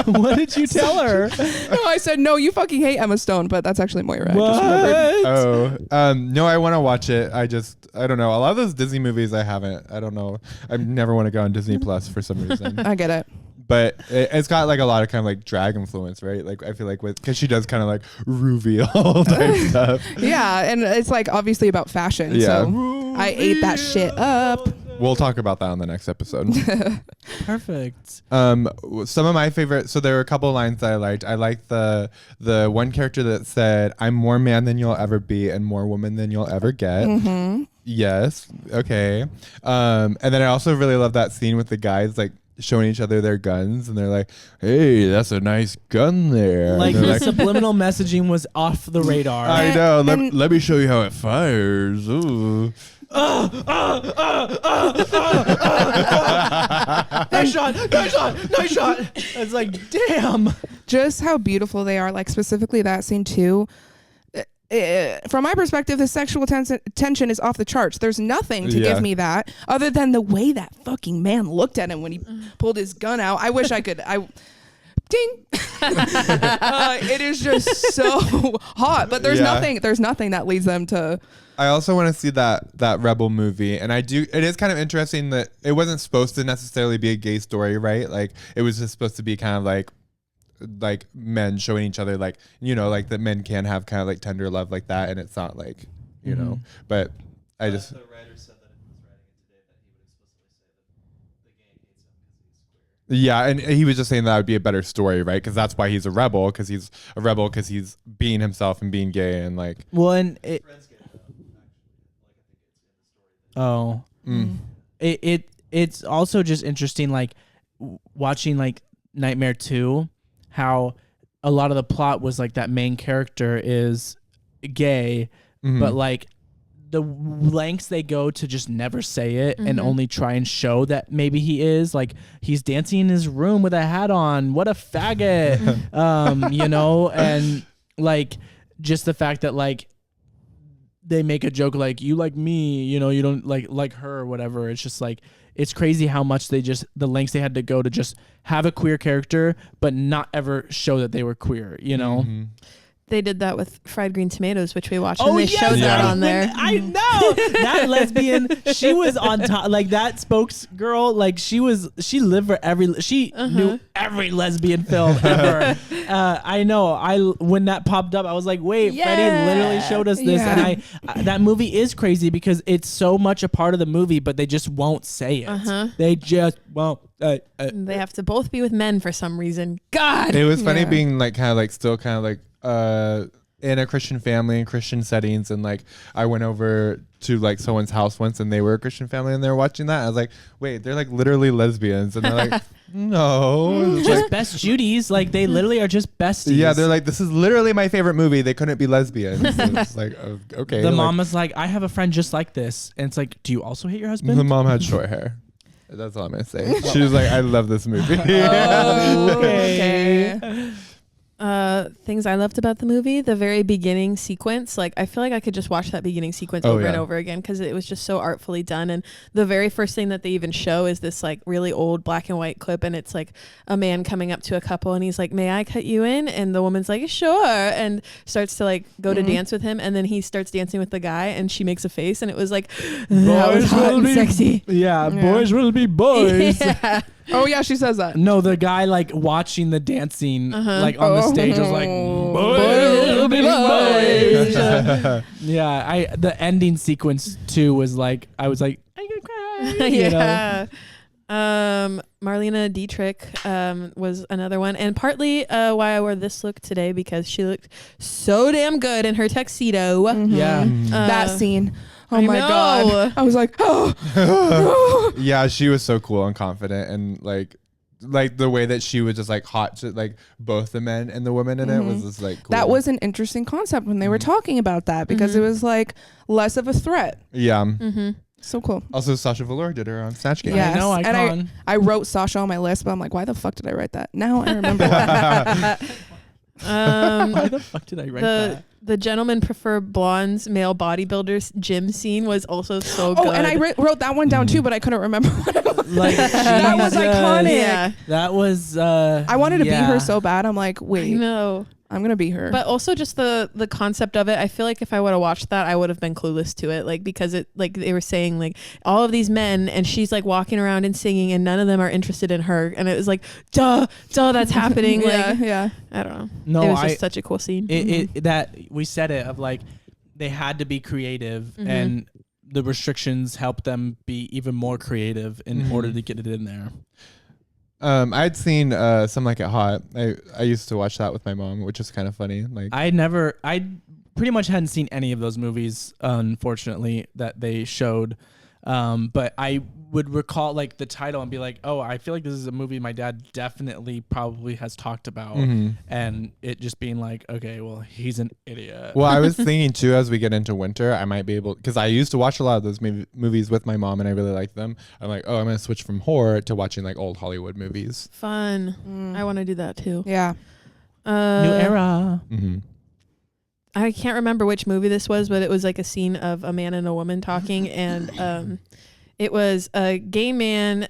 What did you tell her? No, I said, no, you fucking hate Emma Stone, but that's actually Moira. I just remembered. Oh, no, I want to watch it. I don't know. A lot of those Disney movies I haven't. I don't know. I never want to go on Disney Plus for some reason. I get it. But it's got like a lot of kind of like drag influence, right? Like I feel like because she does kind of like reveal type stuff. Yeah, and it's like obviously about fashion. Yeah. So I ate that shit up. We'll talk about that on the next episode. Perfect. Some of my favorite. So there were a couple of lines that I liked. I liked the one character that said, "I'm more man than you'll ever be, and more woman than you'll ever get." Yes. Okay. And then I also really love that scene with the guys like showing each other their guns, and they're like, "Hey, that's a nice gun there." Like the the subliminal messaging was off the radar. I know. Let me show you how it fires. Ooh. Nice shot. It's like, damn. Just how beautiful they are. Like specifically that scene too. From my perspective, the sexual tension is off the charts. There's nothing to give me that other than the way that fucking man looked at him when he pulled his gun out. I wish I could. ding. It is just so hot, but there's nothing that leads them to. I also want to see that Rebel movie, and it is kind of interesting that it wasn't supposed to necessarily be a gay story, right? Like it was just supposed to be kind of like men showing each other, like, you know, like that men can have kind of like tender love like that, and it's not like, you know, but I just. The writer said that if he was writing it today, that he would explicitly say that the gang hates him because he's queer. Yeah, and he was just saying that would be a better story, right? Because that's why he's a rebel, because he's being himself and being gay, and like. Well, and it. Oh. It's also just interesting, like watching like Nightmare 2, how a lot of the plot was like that main character is gay, but like the lengths they go to just never say it and only try and show that maybe he is, like he's dancing in his room with a hat on. What a faggot. You know, and like just the fact that like they make a joke like, you like me, you know, you don't like her or whatever. It's just like, it's crazy how much the lengths they had to go to just have a queer character, but not ever show that they were queer, you know? They did that with Fried Green Tomatoes, which we watched, and they showed that on there. I know that lesbian. She was on top, like that spokesgirl. Like she lived for she knew every lesbian film ever. I know. When that popped up, I was like, wait, Freddie literally showed us this, and that movie is crazy because it's so much a part of the movie, but they just won't say it. They just won't. They have to both be with men for some reason. God, it was funny being like kind of like still kind of like in a Christian family and Christian settings, and like I went over to like someone's house once and they were a Christian family and they were watching that. I was like, wait, they're like literally lesbians, and they're like, no, just like, best Judies, like they literally are just besties. Yeah, they're like, this is literally my favorite movie. They couldn't be lesbians. So it's like, okay. The mom was like, I have a friend just like this, and it's like, do you also hate your husband? The mom had short hair. That's all I'm gonna say. She was like, I love this movie. Okay. Things I loved about the movie, the very beginning sequence, like I feel like I could just watch that beginning sequence over and over again because it was just so artfully done. And the very first thing that they even show is this like really old black and white clip, and it's like a man coming up to a couple and he's like, may I cut you in? And the woman's like, sure, and starts to like go to dance with him, and then he starts dancing with the guy and she makes a face, and it was like, that was hot and sexy. Yeah, boys will be boys. Yeah. Oh yeah, she says that. No, the guy like watching the dancing like on the stage was like, boys will be boys. Yeah, the ending sequence too was like, I was like, I'm gonna cry. You know? Marlena Dietrich was another one, and partly why I wore this look today, because she looked so damn good in her tuxedo. Yeah, that scene. Oh my know. God. I was like, oh. Yeah, she was so cool and confident, and like the way that she was just like hot to like both the men and the women in it was just like cool. That was an interesting concept when they were talking about that, because it was like less of a threat. Yeah. So cool. Also, Sasha Velour did her on Snatch Game. Yes. I know, icon. And I wrote Sasha on my list, but I'm like, why the fuck did I write that? Now I remember why. why the fuck did I write that? The gentlemen prefer blondes male bodybuilders gym scene was also so good. Oh, and I wrote that one down too, but I couldn't remember what it was. Like, that was iconic. Yeah. That was. I wanted to be her so bad. I'm like, wait, no. I'm gonna be her. But also just the concept of it, I feel like if I would have watched that, I would have been clueless to it, like, because it, like they were saying like all of these men and she's like walking around and singing and none of them are interested in her, and it was like duh that's happening. yeah. I don't know. No, it was just such a cool scene. That we said it of like they had to be creative and the restrictions helped them be even more creative in order to get it in there. I'd seen Some Like It Hot. I used to watch that with my mom, which is kind of funny. Like I pretty much hadn't seen any of those movies, unfortunately, that they showed. But I would recall like the title and be like, oh, I feel like this is a movie my dad definitely probably has talked about, and it just being like, okay, well, he's an idiot. Well, I was thinking too, as we get into winter, I might be able, because I used to watch a lot of those movies with my mom and I really liked them. I'm like, oh, I'm going to switch from horror to watching like old Hollywood movies. Fun. I want to do that too. Yeah. New era. I can't remember which movie this was, but it was like a scene of a man and a woman talking, and it was a gay man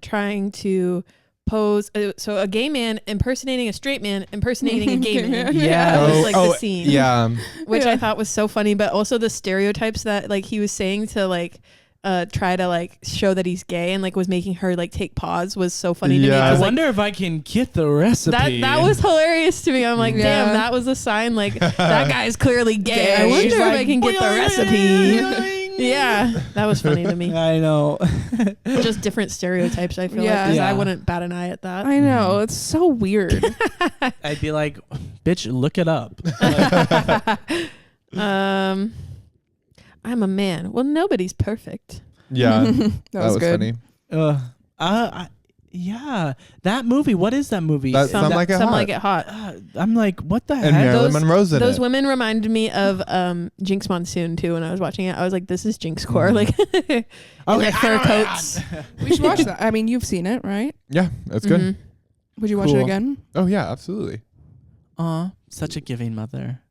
trying to pose. So a gay man impersonating a straight man impersonating a gay man. Yeah. That was like the scene. Yeah. Which I thought was so funny, but also the stereotypes that like he was saying to like try to like show that he's gay and like was making her like take pause was so funny to me. I 'cause, like, wonder if I can get the recipe. that was hilarious to me. I'm like, damn, that was a sign. Like that guy's clearly gay. I wonder She's if like, I can get the recipe. Yeah, that was funny to me. I know. Just different stereotypes. I feel Yeah. like 'cause Yeah. I wouldn't bat an eye at that. I know. It's so weird. I'd be like, bitch, look it up. I'm a man. Well, nobody's perfect. Yeah. That was good. funny. Yeah, that movie. What is that movie? That- Some Like It Some Hot. Like It Hot. I'm like, what the And heck? Marilyn Monroe's in Those it. women reminded me of Jinx Monsoon too. When I was watching it, I was like, "This is Jinx core." Like, in their fur coats. We should watch that. I mean, you've seen it, right? Yeah, that's good. Mhm. Would you watch it Cool. again? Oh yeah, absolutely. Aw, such a giving mother.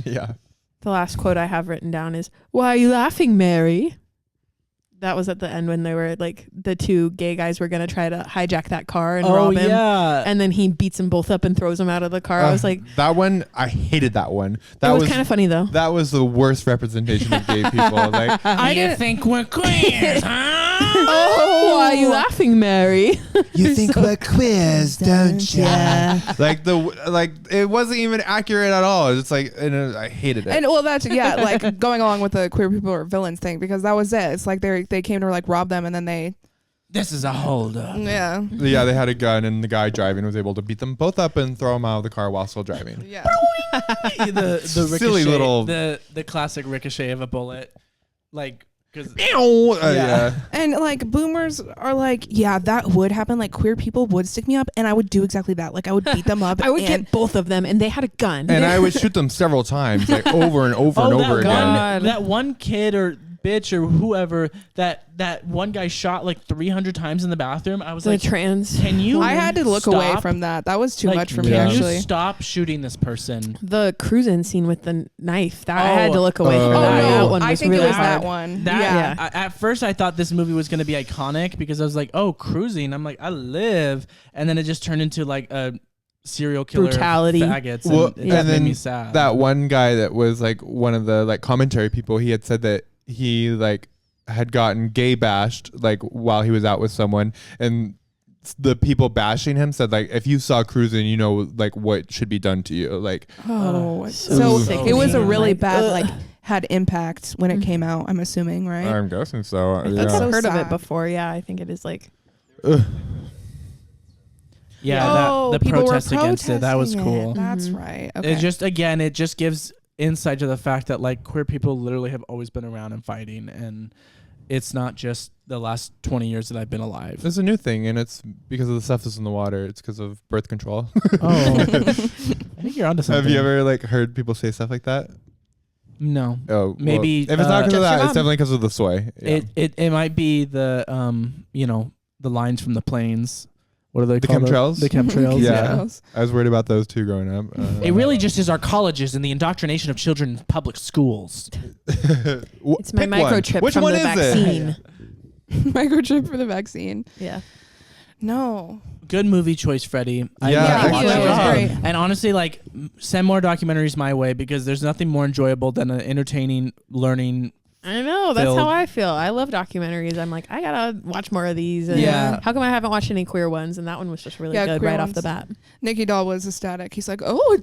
Yeah. The last quote I have written down is, "Why are you laughing, Mary?" That was at the end when they were like the two gay guys were gonna try to hijack that car and rob him. Yeah. And then he beats them both up and throws them out of the car. I was like, that one. I hated that one. That it was kind of funny though. that was the worst representation of gay people. Like, I didn't think we're queers, huh? Oh, why are you laughing, Mary? you think we're queers, don't you? Yeah. Like it wasn't even accurate at all. It's like, and I hated it. And well, that's like going along with the queer people or villains thing, because that was it. It's like they came to like rob them, and then they This is a holdup. yeah They had a gun, and the guy driving was able to beat them both up and throw them out of the car while still driving. yeah. the Silly ricochet, little- the classic ricochet of a bullet, like because Yeah. And like boomers are like, yeah, that would happen. Like queer people would stick me up, and I would do exactly that. Like I would beat them up. I would and get both of them, and they had a gun. And I would shoot them several times, like over and over and over again. That one kid or bitch or whoever that one guy shot like 300 times in the bathroom. I was the like, trans. can you? I had to look away stop? from that. That was too Like, much for me, yeah. Can you actually. stop shooting this person? The cruising scene with the knife. That I had to Oh. look away from Oh, that. no. That one I was think really it was hard. that one. That, yeah. At first, I thought this movie was going to be iconic because I was like, oh, cruising. I'm like, I live. And then it just turned into like a serial killer Brutality. faggots. Well, And it and made then me sad. that one guy that was like one of the like commentary people, he had said that he like had gotten gay bashed like while he was out with someone, and the people bashing him said like, if you saw cruising, you know like what should be done to you. Like, Oh, so so it was a sickening. really Like, bad ugh. like had impact when it came out. I'm assuming, right? I'm guessing so. I think Yeah. I've So heard of sad. it before. Yeah, I think it is like. yeah, Oh, the people were protest against it. That was protesting cool. it. That's Mhm. right. Okay. It just gives insight to the fact that like queer people literally have always been around and fighting, and it's not just the last 20 years that I've been alive. It's a new thing, and it's because of the stuff that's in the water. It's because of birth control. Oh, I think you're onto something. Have you ever like heard people say stuff like that? No. Oh, well, Maybe, if it's not because of Just that, your it's mom. definitely because of the soy. Yeah. It might be the the lines from the planes. What are they The called? chemtrails? The chemtrails. Yeah. Yeah. I was worried about those too growing up. It really just is our colleges and the indoctrination of children in public schools. It's my Pick one. microchip Which from one the is vaccine. Microchip for the vaccine. Yeah. No. Good movie choice, Freddie. I Yeah, love thank watching you. it. It was great. And honestly, like, send more documentaries my way because there's nothing more enjoyable than an entertaining, learning. I know. That's Filled. how I feel. I love documentaries. I'm like, I gotta watch more of these. And Yeah. How come I haven't watched any queer ones? And that one was just really Yeah, good queer right off ones. the bat. Nicky Doll was ecstatic. He's like, oh,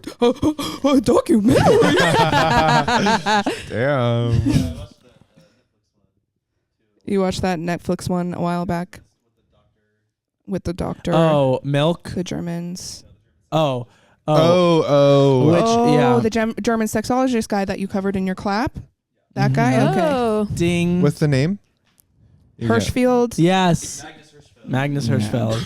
a documentary. Damn. You watched that Netflix one a while back with the doctor, Oh, Milk. the Germans. Oh. Oh. Which, yeah. The German sexologist guy that you covered in your clap. That Mhm. guy. Okay. Oh. Ding. What's the name? You got- Hirschfield. Yes. Magnus Hirschfeld.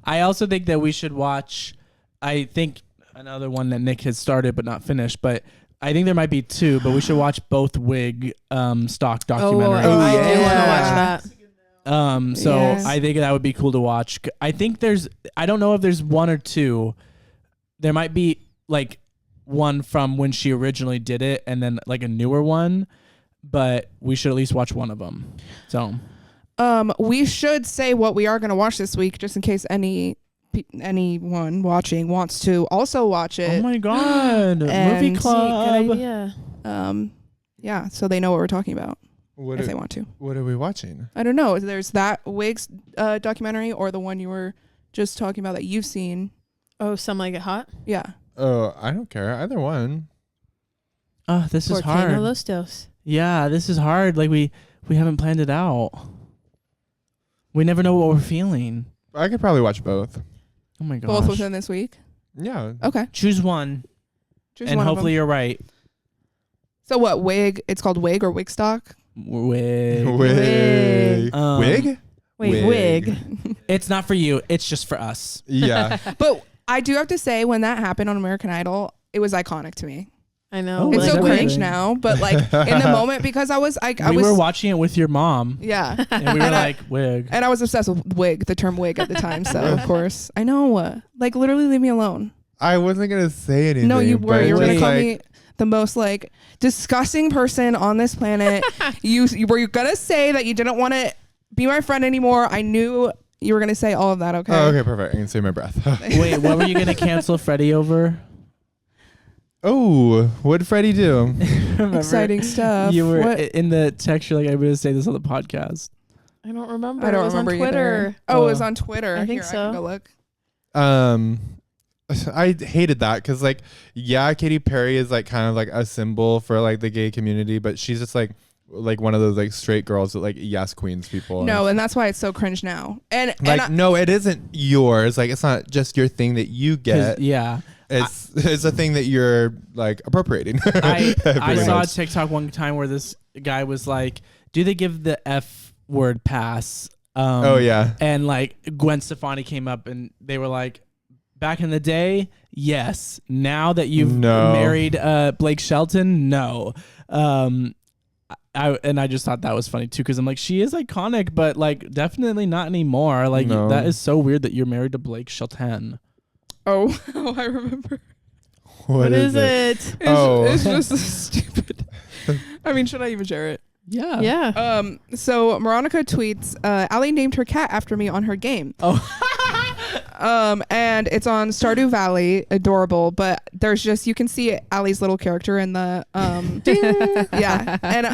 I also think that we should watch, I think another one that Nick has started but not finished, but I think there might be two, but we should watch both Wig stock documentaries. I do want to yeah. watch that. So Yes. I think that would be cool to watch. I think I don't know if there's one or two. There might be like one from when she originally did it and then like a newer one, but we should at least watch one of them. So We should say what we are going to watch this week, just in case anyone watching wants to also watch it. Oh my god, movie club. Good idea. Yeah, so they know what we're talking about What if are, they want to. what are we watching? I don't know. There's that Wigs documentary, or the one you were just talking about that you've seen. Oh, Some Like It Hot. Yeah. Oh, I don't care. Either one. Oh, this is Volcano hard. Los Dos. Yeah, this is hard. Like we haven't planned it out. We never know what we're feeling. I could probably watch both. Oh my gosh. Both within this week. Yeah. Okay. Choose one, Choose and one of hopefully them. you're right. So what, Wig? It's called Wig or Wigstock? Wig. Wig. Um, Wig? Wait, Wig. It's not for you. It's just for us. Yeah. But I do have to say, when that happened on American Idol, it was iconic to me. I know. Oh, It's like so that cringe thing. now, but like in the moment, because I was We were watching it with your mom, yeah, and we were And I- like, "Wig." and I was obsessed with wig, the term wig at the time. So of course, I know. Like literally, leave me alone. I wasn't going to say anything. No, you were. but You were gonna just call like- me the most like disgusting person on this planet. you were gonna say that you didn't want to be my friend anymore. I knew you were gonna say all of that. Okay. Oh, okay, perfect. I can save my breath. Wait, what were you gonna cancel Freddie over? Oh, what did Freddie do? Remember? Exciting stuff. You were What? in the text. You're like, "I'm gonna say this on the podcast." I don't remember. I don't it was remember on Twitter. either. Oh, it was on Twitter. I think Here, so. I can go look. I hated that because, like, yeah, Katy Perry is like kind of like a symbol for like the gay community, but she's just like one of those like straight girls that like yes queens people. No, and that's why it's so cringe now. And like no, it isn't yours. Like it's not just your thing that you 'Cause, get. yeah, It's a thing that you're like appropriating. I Pretty saw a much. TikTok one time where this guy was like, "Do they give the F word pass?" Oh yeah. And like Gwen Stefani came up and they were like, "Back in the day, yes. Now that you've No. married Blake Shelton, no." I just thought that was funny too, because I'm like, she is iconic, but like definitely not anymore. Like No. that is so weird that you're married to Blake Shelton. oh, I remember. What is it? It's, Oh. it's just stupid. I mean, should I even share it? Yeah. Yeah. So Moronica tweets, Allie named her cat after me on her game. Oh. And it's on Stardew Valley, adorable, but there's just, you can see Allie's little character in the, yeah. And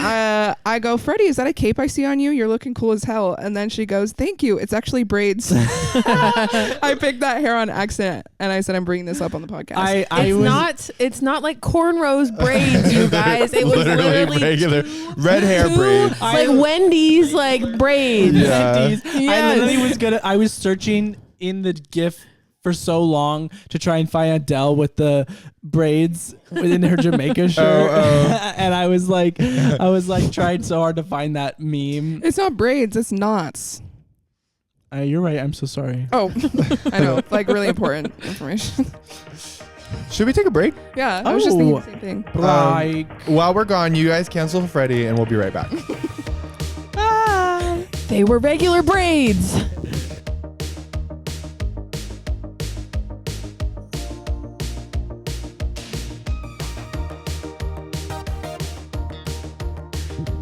I go, Freddie, is that a cape I see on you? You're looking cool as hell. And then she goes, thank you. It's actually braids. I picked that hair on accident. And I said, I'm bringing this up on the podcast. It's not like cornrows braids, you guys. It was literally regular red hair braids. like Wendy's like braids. Yeah. I Yes. literally I was searching in the GIF for so long to try and find Adele with the braids within her Jamaica shirt. And I was like trying so hard to find that meme. It's not braids, it's knots. You're right. I'm so sorry. Oh, I know. Like really important information. Should we take a break? Yeah, I was just thinking Oh. the same thing. Like, While we're gone, you guys cancel Freddie, and we'll be right back. They were regular braids.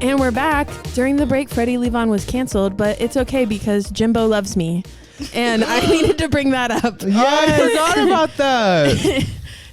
And we're back. During the break, Freddie Levon was canceled, but it's okay because Jimbo loves me. And I needed to bring that up. I forgot about that.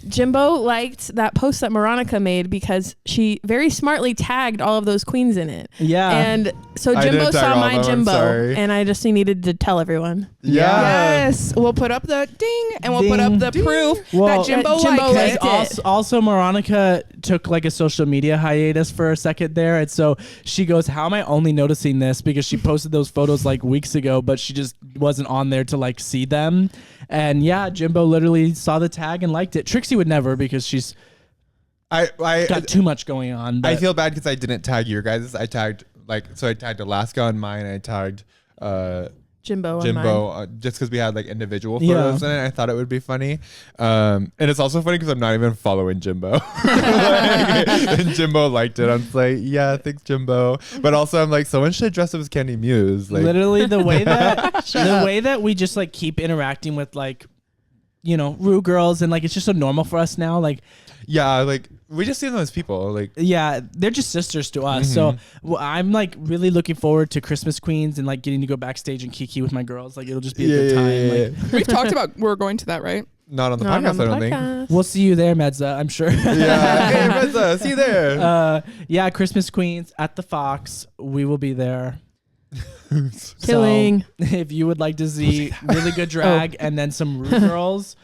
Jimbo liked that post that Moronica made because she very smartly tagged all of those queens in it. yeah. And so I Jimbo didn't tag saw all my of them, I'm Jimbo, sorry. and I just needed to tell everyone. Yeah. Yes, we'll put up the ding, and we'll put up the Ding. proof Well, that Jimbo Jimbo liked liked it. it. Also, Moronica took like a social media hiatus for a second there. And so she goes, how am I only noticing this? Because she posted those photos like weeks ago, but she just wasn't on there to like see them. And yeah, Jimbo literally saw the tag and liked it. Trixie would never because she's I got too much going on. I but- feel bad because I didn't tag your guys. I tagged I tagged Alaska on mine. And I tagged Jimbo. on Jimbo mine. just because we had like individual Yeah. photos in it. I thought it would be funny. And it's also funny because I'm not even following Jimbo. And Jimbo liked it. I'm like, yeah, thanks, Jimbo. But also I'm like, someone should dress up as Candy Muse. Like, literally the way that we just like keep interacting with like, you know, Rue girls and like it's just so normal for us now. Like yeah, like We just see them as people. Like, yeah, they're just sisters to us. So I'm like really looking forward to Christmas Queens and like getting to go backstage and kiki with my girls. Like it'll just be a good time. Like, We've talked about we're going to that, right? Not on the Not podcast, on the I don't think. podcast. we'll see you there, Medza, I'm sure. Yeah. Hey, Mezza, see you there. Yeah, Christmas Queens at the Fox. We will be there. Killing. So, if you would like to see really good drag and then some rude girls,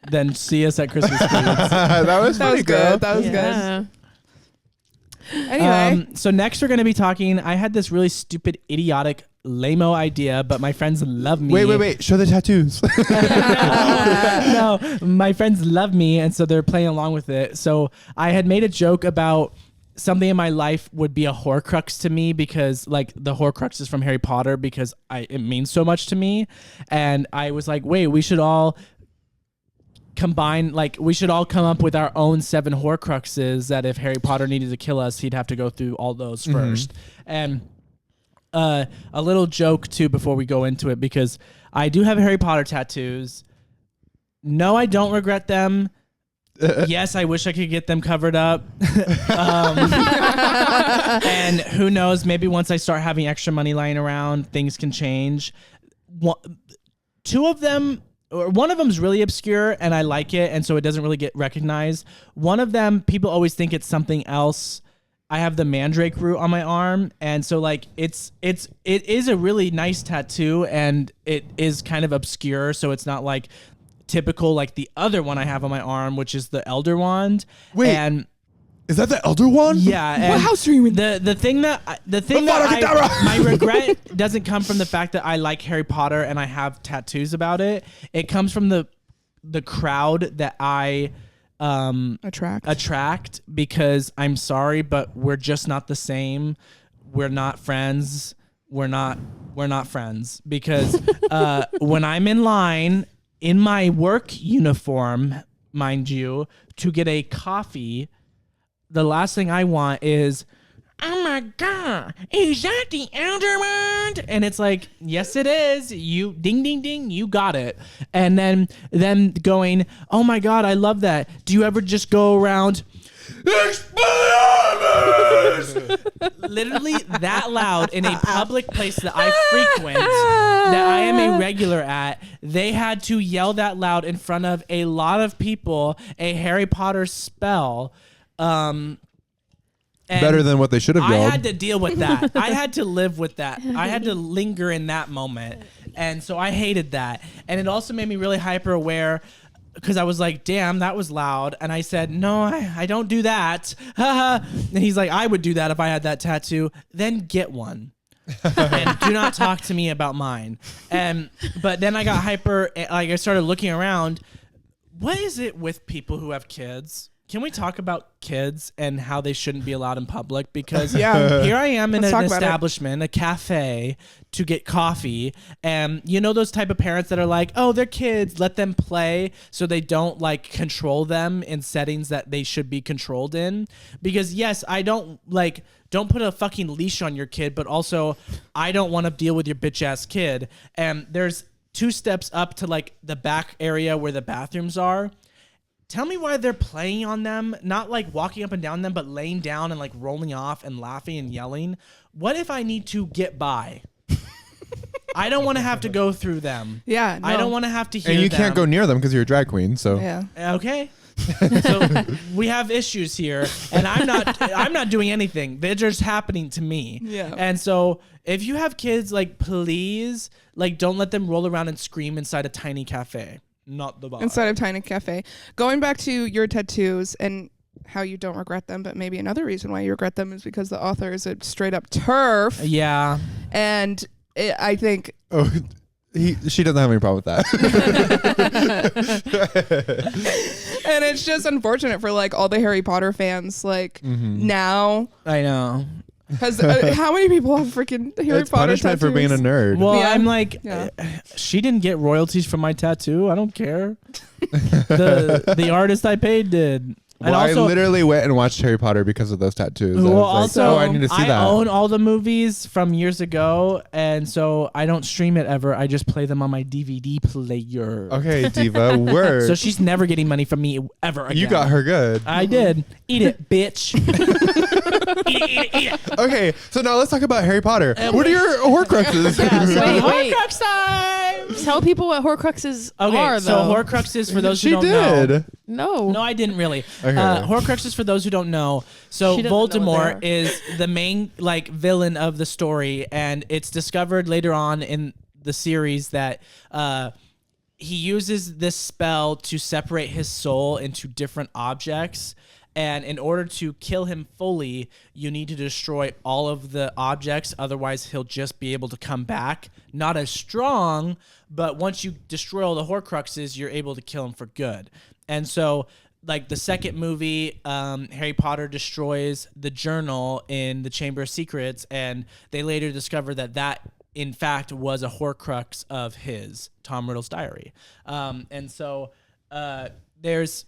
then see us at Christmas Queens. That was pretty good. That was good. Yeah. Anyway, So next we're going to be talking. I had this really stupid, idiotic, lame-o idea, but my friends love me. Wait. Show the tattoos. No, my friends love me, and so they're playing along with it. So I had made a joke about something in my life would be a horcrux to me because like the horcruxes from Harry Potter because it means so much to me. And I was like, wait, we should all combine, like we should all come up with our own 7 horcruxes that if Harry Potter needed to kill us, he'd have to go through all those first. And a little joke too before we go into it, because I do have Harry Potter tattoos. No, I don't regret them. Yes, I wish I could get them covered up. And who knows, maybe once I start having extra money lying around, things can change. Two of them, or one of them is really obscure and I like it, and so it doesn't really get recognized. One of them, people always think it's something else. I have the mandrake root on my arm, and so like it is a really nice tattoo, and it is kind of obscure, so it's not like typical like the other one I have on my arm, which is the Elder Wand. Wait, and is that the Elder Wand? yeah, and what house are you in? the thing that my regret doesn't come from the fact that I like Harry Potter and I have tattoos about it. It comes from the crowd that I attract, because I'm sorry, but we're just not the same. We're not friends. We're not friends, because when I'm in line in my work uniform, mind you, to get a coffee, the last thing I want is, oh my God, is that the Elder Wand? And it's like, yes, it is. You ding, ding, ding. You got it. And then them going, oh my God, I love that. Do you ever just go around, literally that loud in a public place that I frequent, that I am a regular at? They had to yell that loud in front of a lot of people, a Harry Potter spell. And Better than what they should have I yelled. had to deal with that. I had to live with that. I had to linger in that moment. And so I hated that. And it also made me really hyper aware, because I was like, damn, that was loud. And I said, no, I don't do that. And he's like, I would do that if I had that tattoo. Then get one. And do not talk to me about mine. But then I got hyper. Like I started looking around. What is it with people who have kids? Can we talk about kids and how they shouldn't be allowed in public? Because here I am in an establishment, a cafe, to get coffee. And you know those type of parents that are like, oh, they're kids, let them play, so they don't like control them in settings that they should be controlled in. Because yes, I don't put a fucking leash on your kid, but also I don't want to deal with your bitch ass kid. And there's 2 steps up to like the back area where the bathrooms are. Tell me why they're playing on them, not like walking up and down them, but laying down and like rolling off and laughing and yelling. What if I need to get by? I don't want to have to go through them. Yeah, no. I don't want to have to hear And you them. can't go near them because you're a drag queen. So Yeah. Okay. So we have issues here, and I'm not doing anything. They're just happening to me. Yeah. And so if you have kids, like, please, like, don't let them roll around and scream inside a tiny cafe. Not the bar. Inside of Tiny Cafe. Going back to your tattoos and how you don't regret them, but maybe another reason why you regret them is because the author is a straight up TERF. Yeah. And I think... Oh, she doesn't have any problem with that. And it's just unfortunate for like all the Harry Potter fans like now. I know. Because how many people have freaking Harry It's Potter punishment tattoos? for being a nerd. Well, Yeah. I'm like, Yeah. she didn't get royalties from my tattoo. I don't care. The artist I paid did. And Well, also, I literally went and watched Harry Potter because of those tattoos. I well, was like, also, oh, I need to see I that. own all the movies from years ago, and so I don't stream it ever. I just play them on my DVD player. Okay, Diva, word. So she's never getting money from me ever again. You got her good. I did. Eat it, bitch. eat it. Okay, so now let's talk about Harry Potter. What are your horcruxes? Wait. Horcrux time. Tell people what horcruxes are, so though. Horcruxes, for those She who don't know. did. No. No, I didn't really. Okay. Horcruxes, for those who don't know. So She doesn't know what Voldemort they are. is the main villain of the story, and it's discovered later on in the series that he uses this spell to separate his soul into different objects. And in order to kill him fully, you need to destroy all of the objects. Otherwise, he'll just be able to come back. Not as strong, but once you destroy all the Horcruxes, you're able to kill him for good. And so, the second movie, Harry Potter destroys the journal in the Chamber of Secrets, and they later discover that in fact, was a Horcrux of his, Tom Riddle's diary. And so there's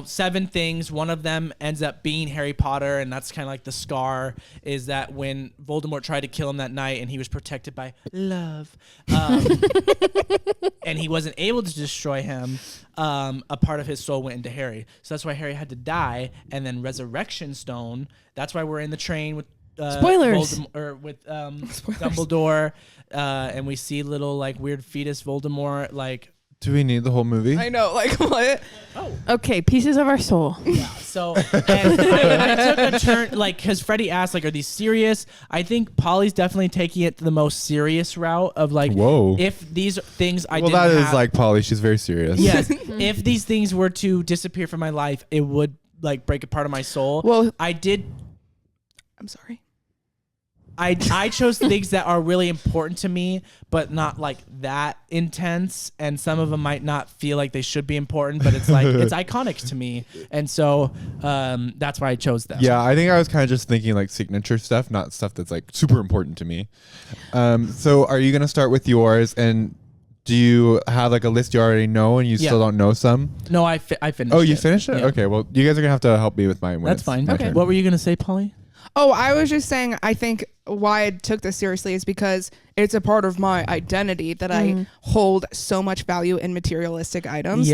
7 things. One of them ends up being Harry Potter, and that's kind of like the scar, is that when Voldemort tried to kill him that night and he was protected by love, and he wasn't able to destroy him, a part of his soul went into Harry. So that's why Harry had to die. And then Resurrection Stone, that's why we're in the train with Spoilers. Dumbledore, and we see little weird fetus Voldemort Do we need the whole movie? I know, what? Okay, pieces of our soul. So and I took a turn, because Freddie asked, are these serious? I think Polly's definitely taking it to the most serious route of Whoa. if these things I well, didn't that have, is Polly. She's very serious. yes, if these things were to disappear from my life, it would break a part of my soul. Well, I'm sorry. I chose things that are really important to me, but not that intense. And some of them might not feel like they should be important, but it's it's iconic to me. And so that's why I chose them. Yeah, I think I was kind of just thinking signature stuff, not stuff that's super important to me. So are you going to start with yours? And do you have a list you already know and you still don't know some? No, I finished. Oh, you it. finished it? Yeah. Okay, well, you guys are going to have to help me with mine. That's fine. Okay. What were you going to say, Polly? Oh, I was just saying, I think why I took this seriously is because it's a part of my identity that I hold so much value in materialistic items,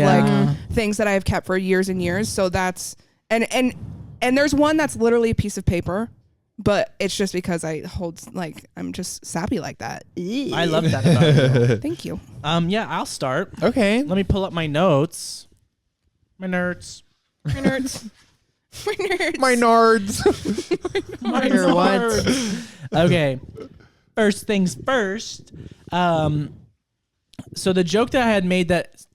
things that I have kept for years and years. So that's, and there's one that's literally a piece of paper, but it's just because I hold, I'm just sappy like that. I love that about you. Thank you. Yeah, I'll start. Okay. Let me pull up my notes. My nerds. My nerds. My nerds. My nards. My Your nerds. Okay. First things first. So the joke that I had made that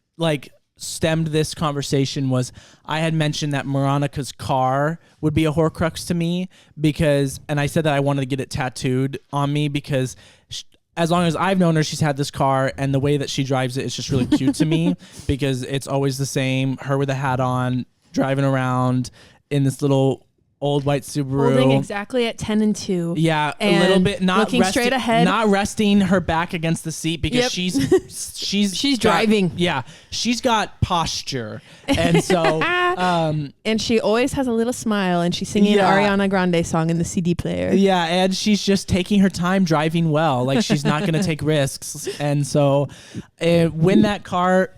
stemmed this conversation was I had mentioned that Moronica's car would be a Horcrux to me and I said that I wanted to get it tattooed on me because as long as I've known her, she's had this car, and the way that she drives it is just really cute to me because it's always the same, her with a hat on, driving around in this little old white Subaru. Holding exactly at 10 and 2. Yeah, And a little bit not looking straight ahead. not resting her back against the seat because she's driving. Yeah, she's got posture, and so And she always has a little smile, and she's singing Yeah. an Ariana Grande song in the CD player. yeah, and she's just taking her time driving well. She's not going to take risks, and so when that car,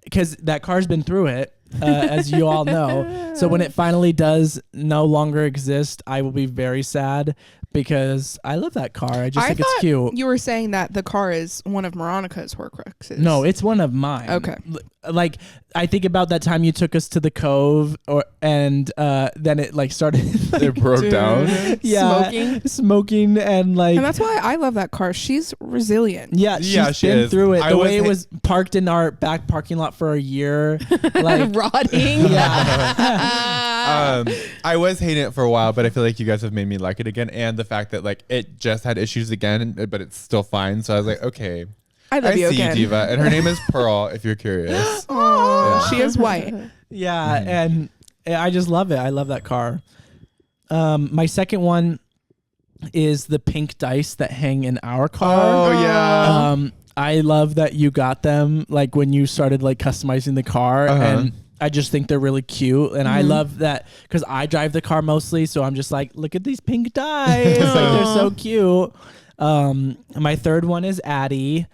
because that car's been through it. As you all know. So when it finally does no longer exist, I will be very sad because I love that car. I just think it's cute. You were saying that the car is one of Moronica's Horcruxes. No, it's one of mine. Okay. I think about that time you took us to the Cove and then it started It broke down. smoking and and that's why I love that car. She's resilient. she's she been is. through it. I The was way it ha- was parked in our back parking lot for a year. Rotting. I was hating it for a while, but I feel like you guys have made me like it again, and the fact that it just had issues again, but it's still fine. So I was like, okay, I love you see again. you, Diva, and her name is Pearl. If you're curious, Aww, she is white. Yeah, and I just love it. I love that car. My second one is the pink dice that hang in our car. Oh yeah. I love that you got them when you started customizing the car, and I just think they're really cute, and I love that because I drive the car mostly, so I'm just like, look at these pink dice, like they're so cute. My third one is Addie.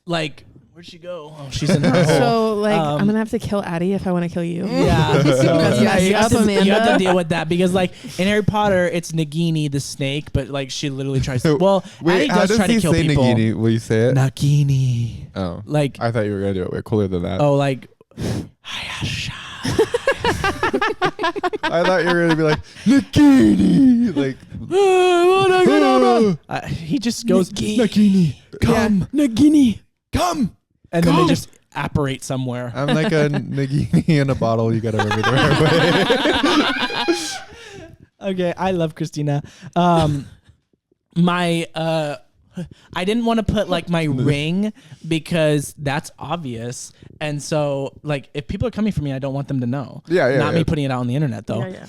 Like, where'd she go? Oh, she's in her hole. So like, I'm gonna have to kill Addie if I want to kill you. Yeah, so messed you, have up, to, you have Amanda. to deal with that because like in Harry Potter, it's Nagini the snake, but like she literally tries to. Well, Wait, Addie how does try to he kill say people. Nagini? Will you say it? Nagini. Oh, Like, I thought you were gonna do it way cooler than that. oh, like. I thought you were gonna be like Nagini, like He just goes Nagini, come, Nagini, come, and then they just apparate somewhere. I'm like a Nagini in a bottle. You gotta remember the right way. Okay, I love Christina. I didn't want to put like my ring because that's obvious, and so like if people are coming for me, I don't want them to know. Yeah. Not me putting it out on the internet though. Yeah.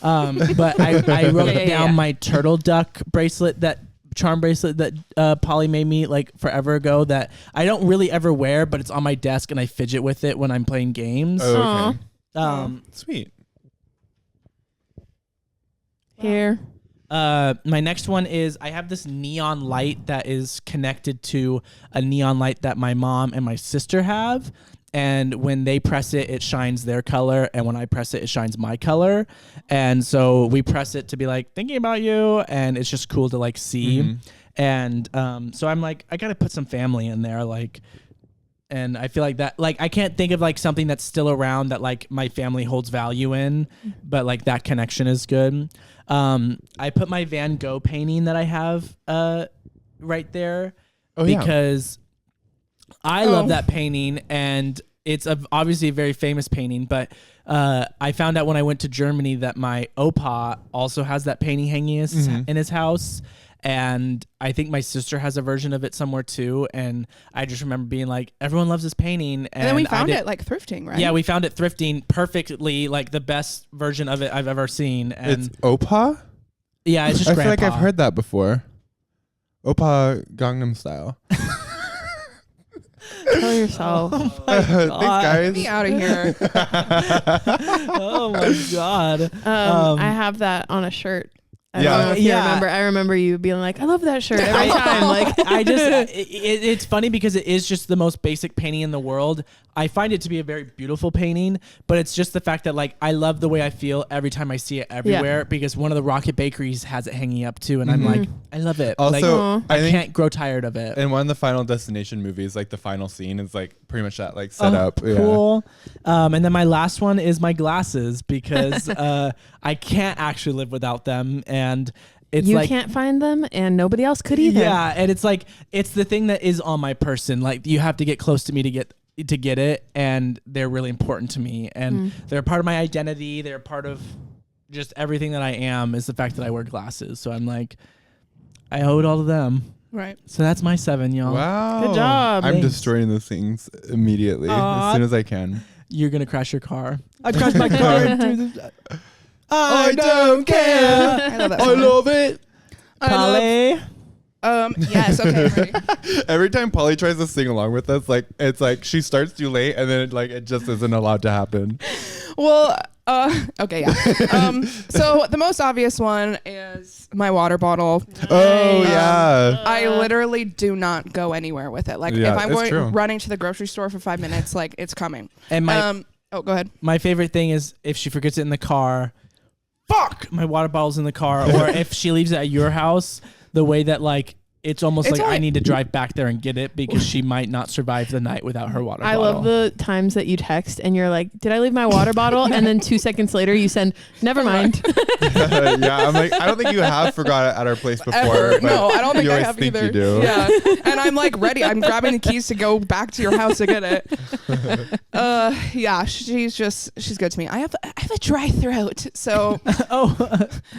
But I wrote Yeah. down my turtle duck bracelet, that charm bracelet that Polly made me like forever ago, that I don't really ever wear, but it's on my desk and I fidget with it when I'm playing games. Oh, okay. Sweet. Here. My next one is I have this neon light that is connected to a neon light that my mom and my sister have. And when they press it, it shines their color. And when I press it, it shines my color. And so we press it to be like, thinking about you. And it's just cool to like see. And so I'm like, I got to put some family in there. Like, and I feel like that, like, I can't think of like something that's still around that like my family holds value in, but like that connection is good. I put my Van Gogh painting that I have right there because I love that painting, and it's obviously a very famous painting, but I found out when I went to Germany that my Opa also has that painting hanging in his house. And I think my sister has a version of it somewhere too. And I just remember being like, everyone loves this painting. And then we found it like thrifting, right? Yeah, we found it thrifting perfectly, like the best version of it I've ever seen. And It's Opa? yeah, it's just I Grandpa. feel like I've heard that before. Opa Gangnam Style. Kill yourself. Thanks, guys. Me out of here. Oh my God. I have that on a shirt. I Yeah. don't know if you Yeah. remember. I remember you being like, I love that shirt every time. Like, I just, it's funny because it is just the most basic painting in the world. I find it to be a very beautiful painting, but it's just the fact that like I love the way I feel every time I see it everywhere because one of the Rocket Bakeries has it hanging up too, and I'm like, I love it. Also, like, I can't grow tired of it. In one of the Final Destination movies, like the final scene is like pretty much that like set up. Yeah. Cool. And then my last one is my glasses because I can't actually live without them, and it's you like, can't find them, and nobody else could either. yeah, and it's like it's the thing that is on my person. Like you have to get close to me to get it, and they're really important to me, and they're a part of my identity. They're part of just everything that I am. Is the fact that I wear glasses. So I'm like, I owe it all to them. Right. So that's my 7, y'all. Wow. Good job. I'm Thanks. destroying those things immediately as soon as I can. You're gonna crash your car. I crashed my car. I don't care. I love that I song. love it. Polly. Yes, okay. Ready. Every time Polly tries to sing along with us, like it's like she starts too late, and then it just isn't allowed to happen. Well, okay, yeah. So the most obvious one is my water bottle. Oh yeah. I literally do not go anywhere with it. Like Yeah, if I'm it's true. running to the grocery store for 5 minutes, like it's coming. And my oh, go ahead. my favorite thing is if she forgets it in the car. Fuck, my water bottle's in the car. Or if she leaves it at your house, the way that like it's almost It's like only- I need to drive back there and get it because she might not survive the night without her water I bottle. love the times that you text and you're like, did I leave my water bottle? And then 2 seconds later you send, never mind. Yeah, I'm like, I don't think you have forgot it at our place before. Ever. but No, I don't think you I always have think either. You do. Yeah. And I'm like ready. I'm grabbing the keys to go back to your house to get it. Yeah, she's good to me. I have a dry throat. So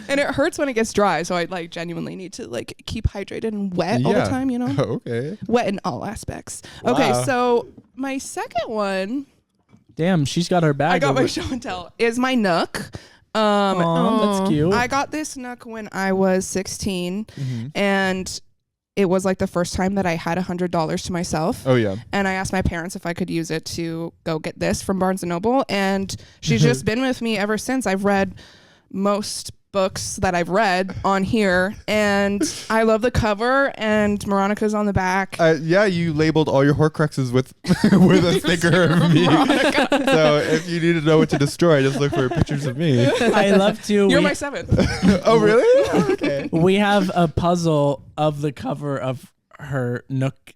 and it hurts when it gets dry. So I like genuinely need to like keep hydrated and wet all the time, you know? Okay. Wet in all aspects. Wow. Okay, so my second one, Damn, she's got her bag. I got over- my show and tell, is my Nook. Aw, that's cute. I got this Nook when I was 16, and it was like the first time that I had $100 to myself. Oh yeah. And I asked my parents if I could use it to go get this from Barnes & Noble. And she's just been with me ever since. I've read most books that I've read on here. And I love the cover, and Moronica's on the back. Yeah, you labeled all your horcruxes with with a sticker of me. So if you need to know what to destroy, just look for pictures of me. I love to. You're my seventh. Oh, really? Oh, okay. We have a puzzle of the cover of her Nook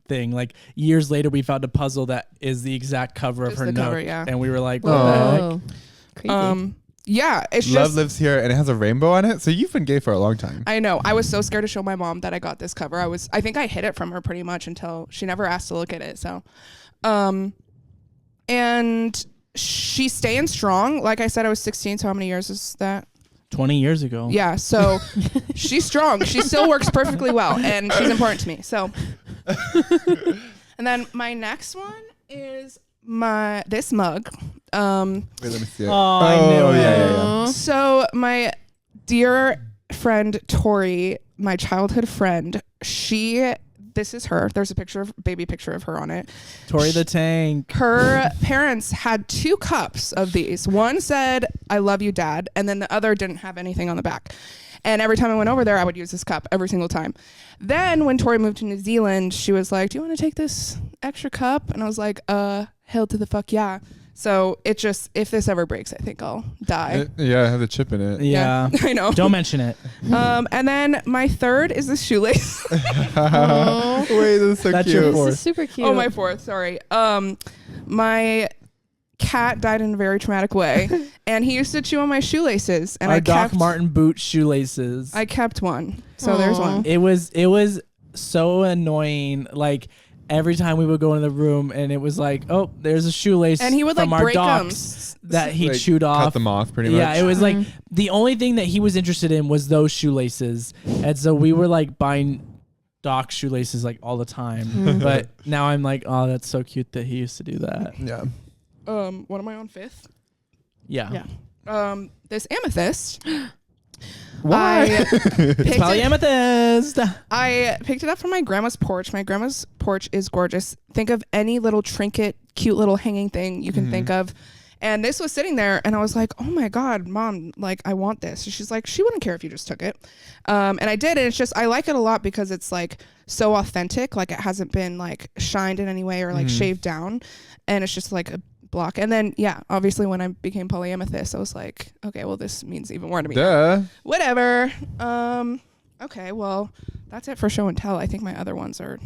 thing. Like years later, we found a puzzle that is the exact cover of Just her the Nook, cover, yeah. and we were like, "What the heck?" Oh, creepy. Yeah, it's Love just. lives here, and it has a rainbow on it. So you've been gay for a long time. I know. I was so scared to show my mom that I got this cover. I think I hid it from her pretty much until she never asked to look at it. So, and she's staying strong. Like I said, I was 16. So how many years is that? 20 years ago. Yeah. So she's strong. She still works perfectly well, and she's important to me. So, and then my next one is this mug. Wait, let me see it. Oh, I knew it. Yeah. So my dear friend Tori, my childhood friend, this is her. There's a baby picture of her on it. Tori the Tank. Her parents had 2 cups of these. One said, "I love you, Dad," and then the other didn't have anything on the back. And every time I went over there, I would use this cup every single time. Then when Tori moved to New Zealand, she was like, "Do you want to take this extra cup?" And I was like, hell to the fuck yeah. So it just, if this ever breaks, I think I'll die. Yeah, I have the chip in it. Yeah. I know. Don't mention it. And then my third is this shoelace. Wait, this is so That's cute. your This fourth. is super cute. Oh, my fourth. Sorry. My cat died in a very traumatic way, and he used to chew on my shoelaces. And Our I Doc kept Martin boot shoelaces. I kept one. So there's Aw. one. It was so annoying. Like every time we would go in the room, and it was like, oh, there's a shoelace, And he would from like our break them. docs that he Like, chewed off. Cut them off pretty much. Yeah, it was like Mhm. the only thing that he was interested in was those shoelaces, and so we were like buying Doc shoelaces like all the time. But now I'm like, oh, that's so cute that he used to do that. Yeah. What am I on, 5th? Yeah. This amethyst. Why? It's probably amethyst. I picked it up from my grandma's porch. My grandma's porch is gorgeous. Think of any little trinket, cute little hanging thing you can think of. And this was sitting there, and I was like, oh my God, Mom, like, I want this. And she's like, she wouldn't care if you just took it. And I did, and it's just, I like it a lot because it's like so authentic. Like it hasn't been like shined in any way or like shaved down. And it's just like a block. And then, yeah, obviously when I became polyamethyst, I was like, okay, well, this means even more to me. Duh. Whatever. Okay, well, that's it for show and tell. I think my other ones are.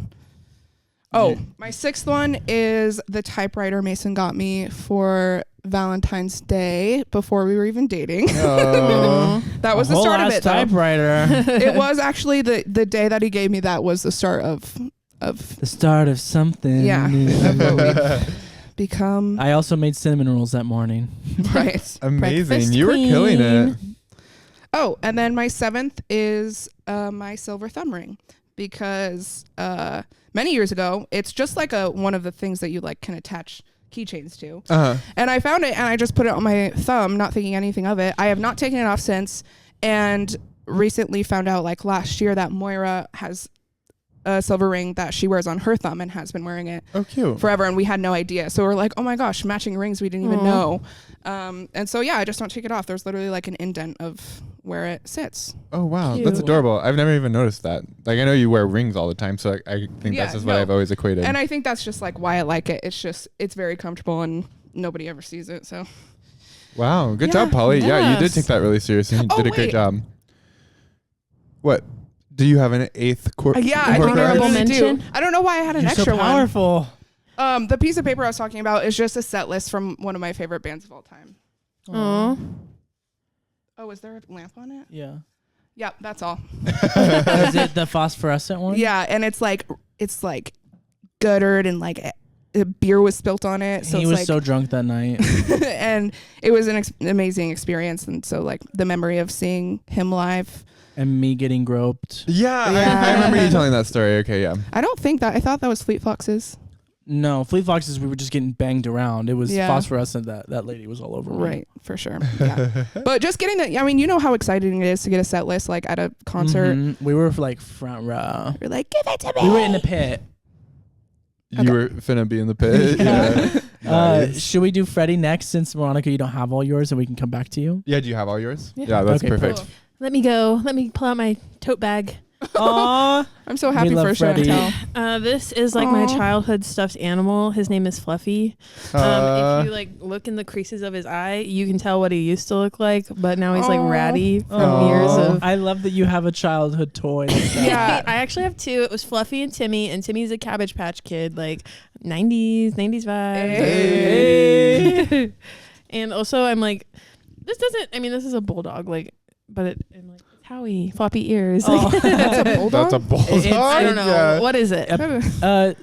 Oh, my 6th one is the typewriter Mason got me for Valentine's Day before we were even dating. Oh. That was A the whole start of ass it, though. typewriter. It was actually the day that he gave me. That was the start of The start of something. yeah, new. of what we've become. I also made cinnamon rolls that morning. Right. Amazing. Breakfast You were killing it. Oh, and then my 7th is my silver thumb ring, because many years ago, it's just like one of the things that you like can attach keychains to. Uh-huh. And I found it, and I just put it on my thumb, not thinking anything of it. I have not taken it off since, and recently found out like last year that Moira has a silver ring that she wears on her thumb and has been wearing it Oh, cute. forever, and we had no idea. So we're like, oh my gosh, matching rings we didn't even know. And so yeah, I just don't take it off. There's literally like an indent of where it sits. Oh, wow. Cute. That's adorable. I've never even noticed that. Like, I know you wear rings all the time, so I think Yeah, that's just what no. I've always equated. And I think that's just like why I like it. It's very comfortable, and nobody ever sees it. So Wow. Good Yeah. job, Polly. Yeah, you did Yes. take that really seriously. You Oh, did a great wait. job. What? Do you have an 8th yeah, I think I Honorable really do. mention? I don't know why I had an You're extra so powerful. one. The piece of paper I was talking about is just a set list from one of my favorite bands of all time. Aw. Oh, is there a lamp on it? Yeah. Yeah, that's all. Is it the phosphorescent one? Yeah, and it's like guttered, and like a beer was spilt on it. So He it's was like, so drunk that night. and it was an amazing experience. And so like the memory of seeing him live. And me getting groped. Yeah, Yeah. I remember you telling that story. Okay, yeah. I don't think that. I thought that was Fleet Foxes. No, Fleet Foxes, we were just getting banged around. It was Yeah. phosphorescent that lady was all over me. Right, for sure. Yeah. But just getting I mean, you know how exciting it is to get a set list like at a concert. Mhm. We were like front row. You're like, give it to me. We were in the pit. You were finna be in the pit. Yeah. Nice. Should we do Freddie next since Moronica, you don't have all yours and we can come back to you? Yeah, do you have all yours? Yeah. That's Okay, perfect. cool. Let me go. Let me pull out my tote bag. Aww. I'm so happy love for show and Freddie. tell. This is like my Aw. childhood stuffed animal. His name is Fluffy. If you like look in the creases of his eye, you can tell what he used to look like, but now he's like Aw. ratty from Aw. years of. I love that you have a childhood toy. Yeah. I actually have two. It was Fluffy and Timmy's a Cabbage Patch Kid, like 90s vibes. Hey. And also, I'm like, this is a bulldog, like, but I'm like, Howie, floppy ears. Oh. Like, That's a bulldog? That's a bulldog. I don't know. Yeah. What is it?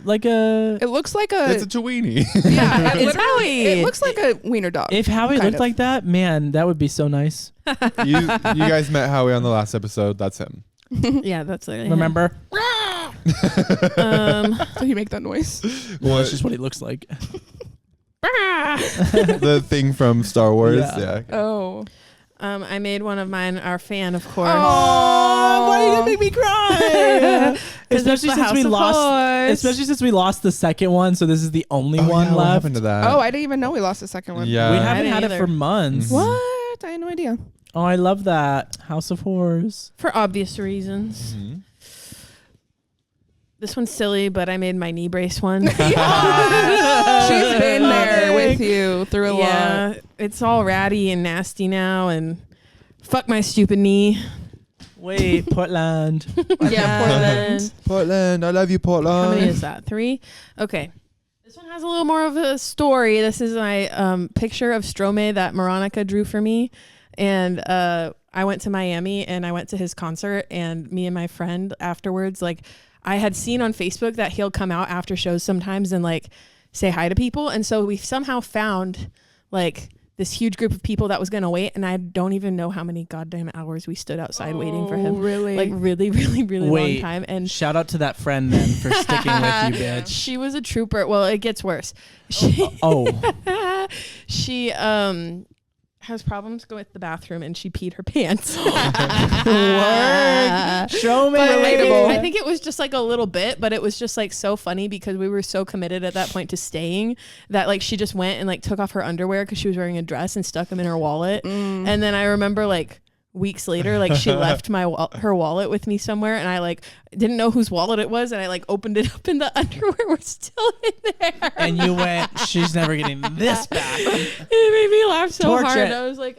Like a. It looks like a. It's a Tweenie. yeah, It's Howie. It looks like a wiener dog. If Howie kind looked of. like that, man, that would be so nice. you guys met Howie on the last episode. That's him. Yeah, that's like. Remember? Did he make that noise? Well, that's just what he looks like. The thing from Star Wars. Yeah. Yeah. Oh. I made one of mine our fan, of course. Oh, why are you gonna make me cry? 'Cause it's the House of Horse. Especially since we lost the second one, so this is the only Oh, one yeah, what left. happened to that? Oh, I didn't even know we lost the second one. Yeah. We I haven't didn't had it either. for months. Mhm. What? I had no idea. Oh, I love that House of Horrors. For obvious reasons. Mhm. This one's silly, but I made my knee brace one. She's been there with you through a Yeah, lot. it's all ratty and nasty now, and fuck my stupid knee. Wait, Portland. Yeah, Portland. Portland. I love you, Portland. How many is that? 3? Okay. This one has a little more of a story. This is my picture of Stromae that Moronica drew for me. And I went to Miami and I went to his concert, and me and my friend afterwards, like, I had seen on Facebook that he'll come out after shows sometimes and like say hi to people. And so we somehow found like this huge group of people that was going to wait. And I don't even know how many goddamn hours we stood outside waiting for him. Really? Like really, really, really long time. And Shout out to that friend then for sticking with you, bitch. she was a trooper. Well, it gets worse. She, she has problems going to the bathroom and she peed her pants. Show me. But Relatable. I think it was just like a little bit, but it was just like so funny because we were so committed at that point to staying that like she just went and like took off her underwear because she was wearing a dress and stuck them in her wallet. And then I remember like weeks later, like she left her wallet with me somewhere, and I like didn't know whose wallet it was, and I like opened it up and the underwear was still in there. And you went, she's never getting this back. It made me laugh so Torch hard. it. I was like,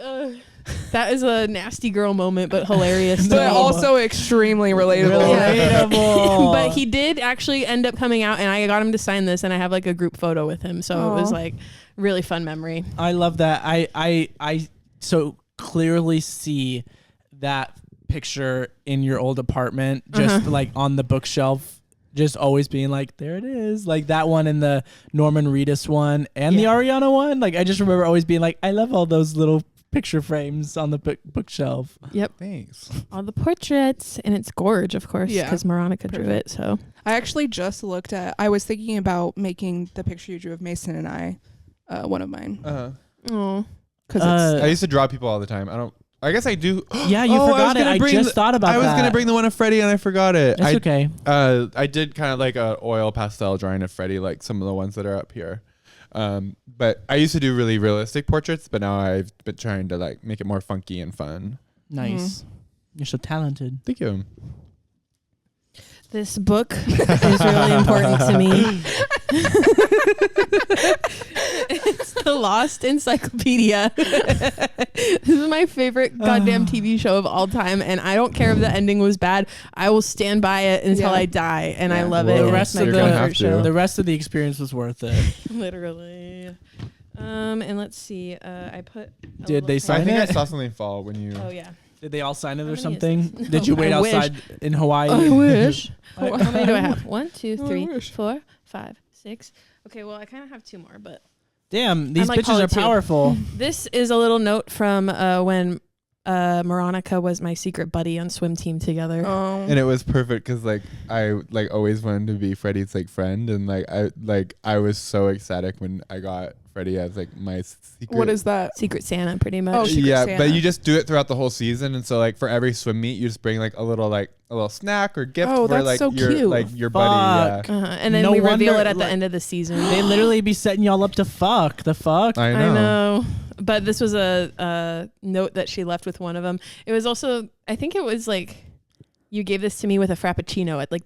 that is a nasty girl moment, but hilarious. to But me. also extremely relatable. Relatable. But he did actually end up coming out, and I got him to sign this, and I have like a group photo with him. So it was Aw. like really fun memory. I love that. I so clearly see that picture in your old apartment, just like on the bookshelf, just always being like, there it is. Like that one and the Norman Reedus one and the Ariana one. Like I just remember always being like, I love all those little picture frames on the bookshelf. Yep. Thanks. All the portraits, and it's gorge, of course, Yeah. because Moronica drew it. So I actually just looked at, I was thinking about making the picture you drew of Mason and I, one of mine. oh, Because I used to draw people all the time. I guess I do. Yeah, you forgot it. I just thought about that. I was gonna bring the one of Freddie and I forgot it. It's okay. I did kind of like a oil pastel drawing of Freddie, like some of the ones that are up here. But I used to do really realistic portraits, but now I've been trying to like make it more funky and fun. Nice. You're so talented. Thank you. this book is really important to me. It's the Lost Encyclopedia. This is my favorite goddamn TV show of all time, and I don't care if the ending was bad. I will stand by it until I die, and I love it. Whoa. The and rest it's my of You're gonna have comfort show. to. The rest of the experience was worth it. Literally. And let's see. I put. a Did they little sign I think I it? saw something fall when you. Oh yeah. Did they all sign it How or many is something? this? Did you No, wait I wish. outside in Hawaii? I wish. I- How many do I have? 1, 2, I 3, wish. 4, 5, 6. Okay, well I kind of have 2 more, but Damn, these like pictures are Holly too. powerful. this is a little note from when Moronica was my secret buddy on swim team together. Oh. And it was perfect because like I like always wanted to be Freddie's like friend, and I was so ecstatic when I got Freddie as like my secret. What is that? Secret Santa, pretty much. Oh, Secret Yeah, Santa. but you just do it throughout the whole season, and so like for every swim meet, you just bring like a little snack or gift Oh, for that's like so your cute. like your buddy. Fuck. Yeah. And then No we reveal wonder, it at the like, end of the season. They literally be setting y'all up to fuck. The fuck? I I know. know. But this was a note that she left with one of them. It was also, I think it was like, you gave this to me with a frappuccino at like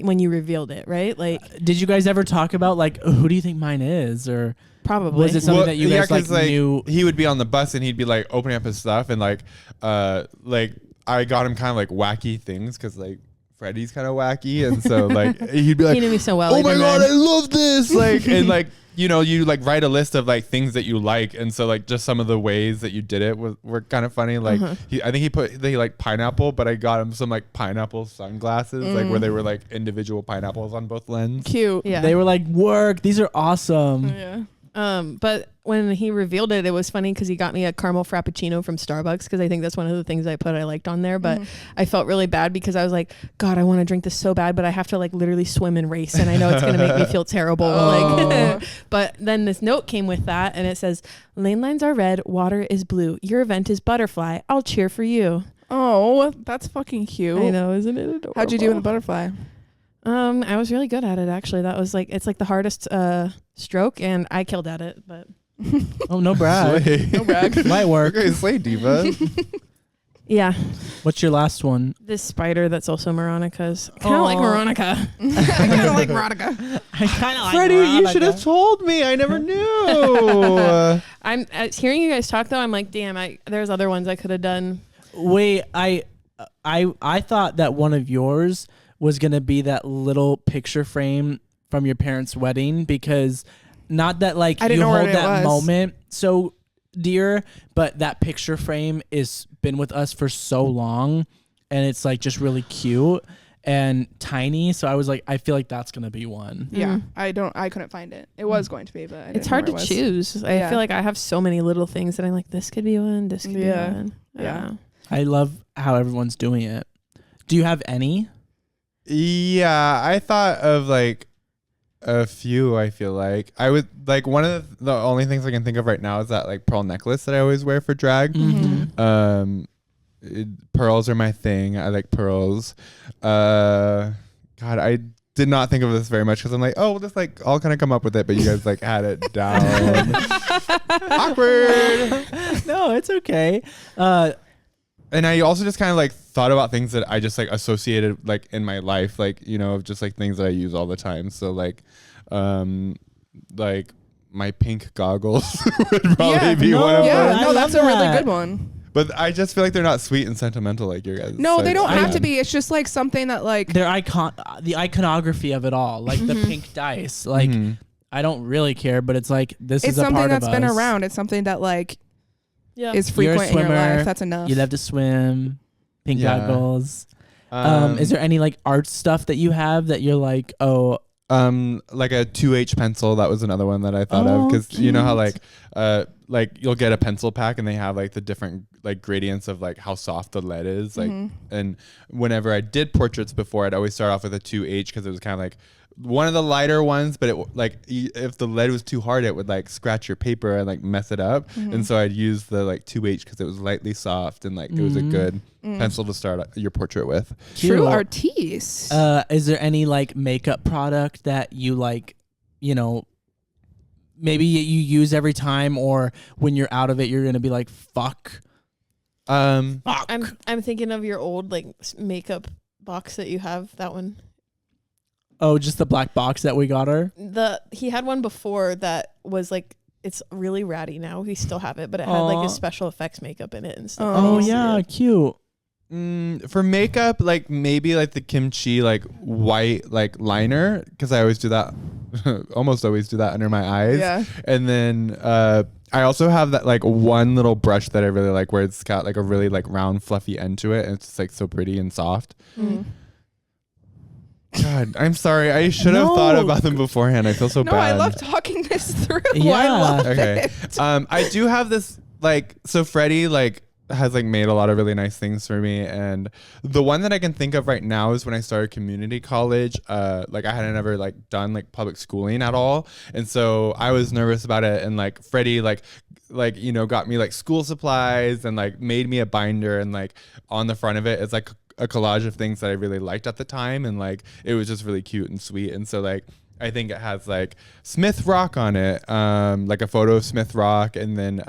when you revealed it, right? Like, Did you guys ever talk about like who do you think mine is, or probably. was it something that you guys 'cause, like knew? He would be on the bus and he'd be like opening up his stuff, and like I got him kind of like wacky things because like Freddie's kind of wacky, and so like he'd be like, He knew me so well. oh even my god, then. I love this, like, and like you know, you like write a list of like things that you like, and so like just some of the ways that you did it were kind of funny. Like I think he like pineapple, but I got him some like pineapple sunglasses, like where they were like individual pineapples on both lenses. Cute. Yeah. They were like, work. These are awesome. Yeah. But when he revealed it, it was funny because he got me a caramel frappuccino from Starbucks because I think that's one of the things I liked on there. But I felt really bad because I was like, God, I want to drink this so bad, but I have to like literally swim and race, and I know it's gonna make me feel terrible. Like, but then this note came with that, and it says, "Lane lines are red, water is blue. Your event is butterfly. I'll cheer for you." Oh, that's fucking cute. I know, isn't it adorable? How'd you do in the butterfly? I was really good at it actually. That was like, it's like the hardest stroke, and I killed at it. But Oh, no brag. Slay. No brag. Might work. Okay, slay diva. yeah, What's your last one? this spider that's also Moronica's. Kind of like Aw. Moronica. I kind of like Moronica. I kind of like Freddie, you should have told me. I never knew. I'm hearing you guys talk though. I'm like, damn, there's other ones I could have done. Wait, I thought that one of yours was gonna be that little picture frame from your parents' wedding, because not that like I didn't you know where hold it that was. moment so dear, but that picture frame is been with us for so long, and it's like just really cute and tiny. So I was like, I feel like that's gonna be one. Yeah, I couldn't find it. It was going to be, but I It's didn't know hard to where it was. choose. I Yeah. feel like I have so many little things that I'm like, this could be one. This could Yeah. be one. Yeah. I love how everyone's doing it. Do you have any? Yeah, I thought of like a few. I feel like I would like one of the only things I can think of right now is that like pearl necklace that I always wear for drag. Mm-hmm. Pearls are my thing. I like pearls. God, I did not think of this very much because I'm like, oh, we'll just like I'll kind of come up with it, but you guys like had it down. Awkward. No, it's okay. And I also just kind of like thought about things that I just like associated like in my life, like, you know, just like things that I use all the time. So like my pink goggles would probably be one of Yeah, them. I no, that's a love really that. good one. But I just feel like they're not sweet and sentimental like your guys. No, they don't I- have to be. It's just like something that like Their the iconography of it all, like the pink dice. Like Mhm. I don't really care, but it's like this it's is a something part that's of been us. around. It's something that like Yeah. is You're a frequent in your swimmer. life. That's enough. You love to swim. Pink Yeah. goggles. Is there any like art stuff that you have that you're like, oh, like a 2H pencil, that was another one that I thought of, because you know how like you'll get a pencil pack and they have like the different like gradients of like how soft the lead is, like and whenever I did portraits before, I'd always start off with a 2H because it was kind of like one of the lighter ones, but it like if the lead was too hard, it would like scratch your paper and like mess it up. And so I'd use the like 2H because it was lightly soft and like it was a good pencil to start your portrait with. True cute. artiste. Is there any like makeup product that you like, you know, maybe you use every time, or when you're out of it, you're gonna be like, fuck. I'm thinking of your old like makeup box that you have. That one. Oh, just the black box that we got her. He had one before that was like, it's really ratty now. We still have it, but it had like Aw. his special effects makeup in it and stuff. Oh I used to yeah, do. cute. For makeup, like maybe like the kimchi like white like liner, because I always do that, almost always do that under my eyes. Yeah. And then I also have that like one little brush that I really like, where it's got like a really like round fluffy end to it, and it's just like so pretty and soft. God, I'm sorry. I should have thought No. about them beforehand. I feel so No, bad. I love talking this through. Yeah. I love Okay. it. I do have this like, so Freddie like has like made a lot of really nice things for me. And the one that I can think of right now is when I started community college. Like I hadn't ever like done like public schooling at all, and so I was nervous about it. And like Freddie like you know, got me like school supplies and like made me a binder, and like on the front of it is like a collage of things that I really liked at the time, and like it was just really cute and sweet. And so like I think it has like Smith Rock on it, like a photo of Smith Rock, and then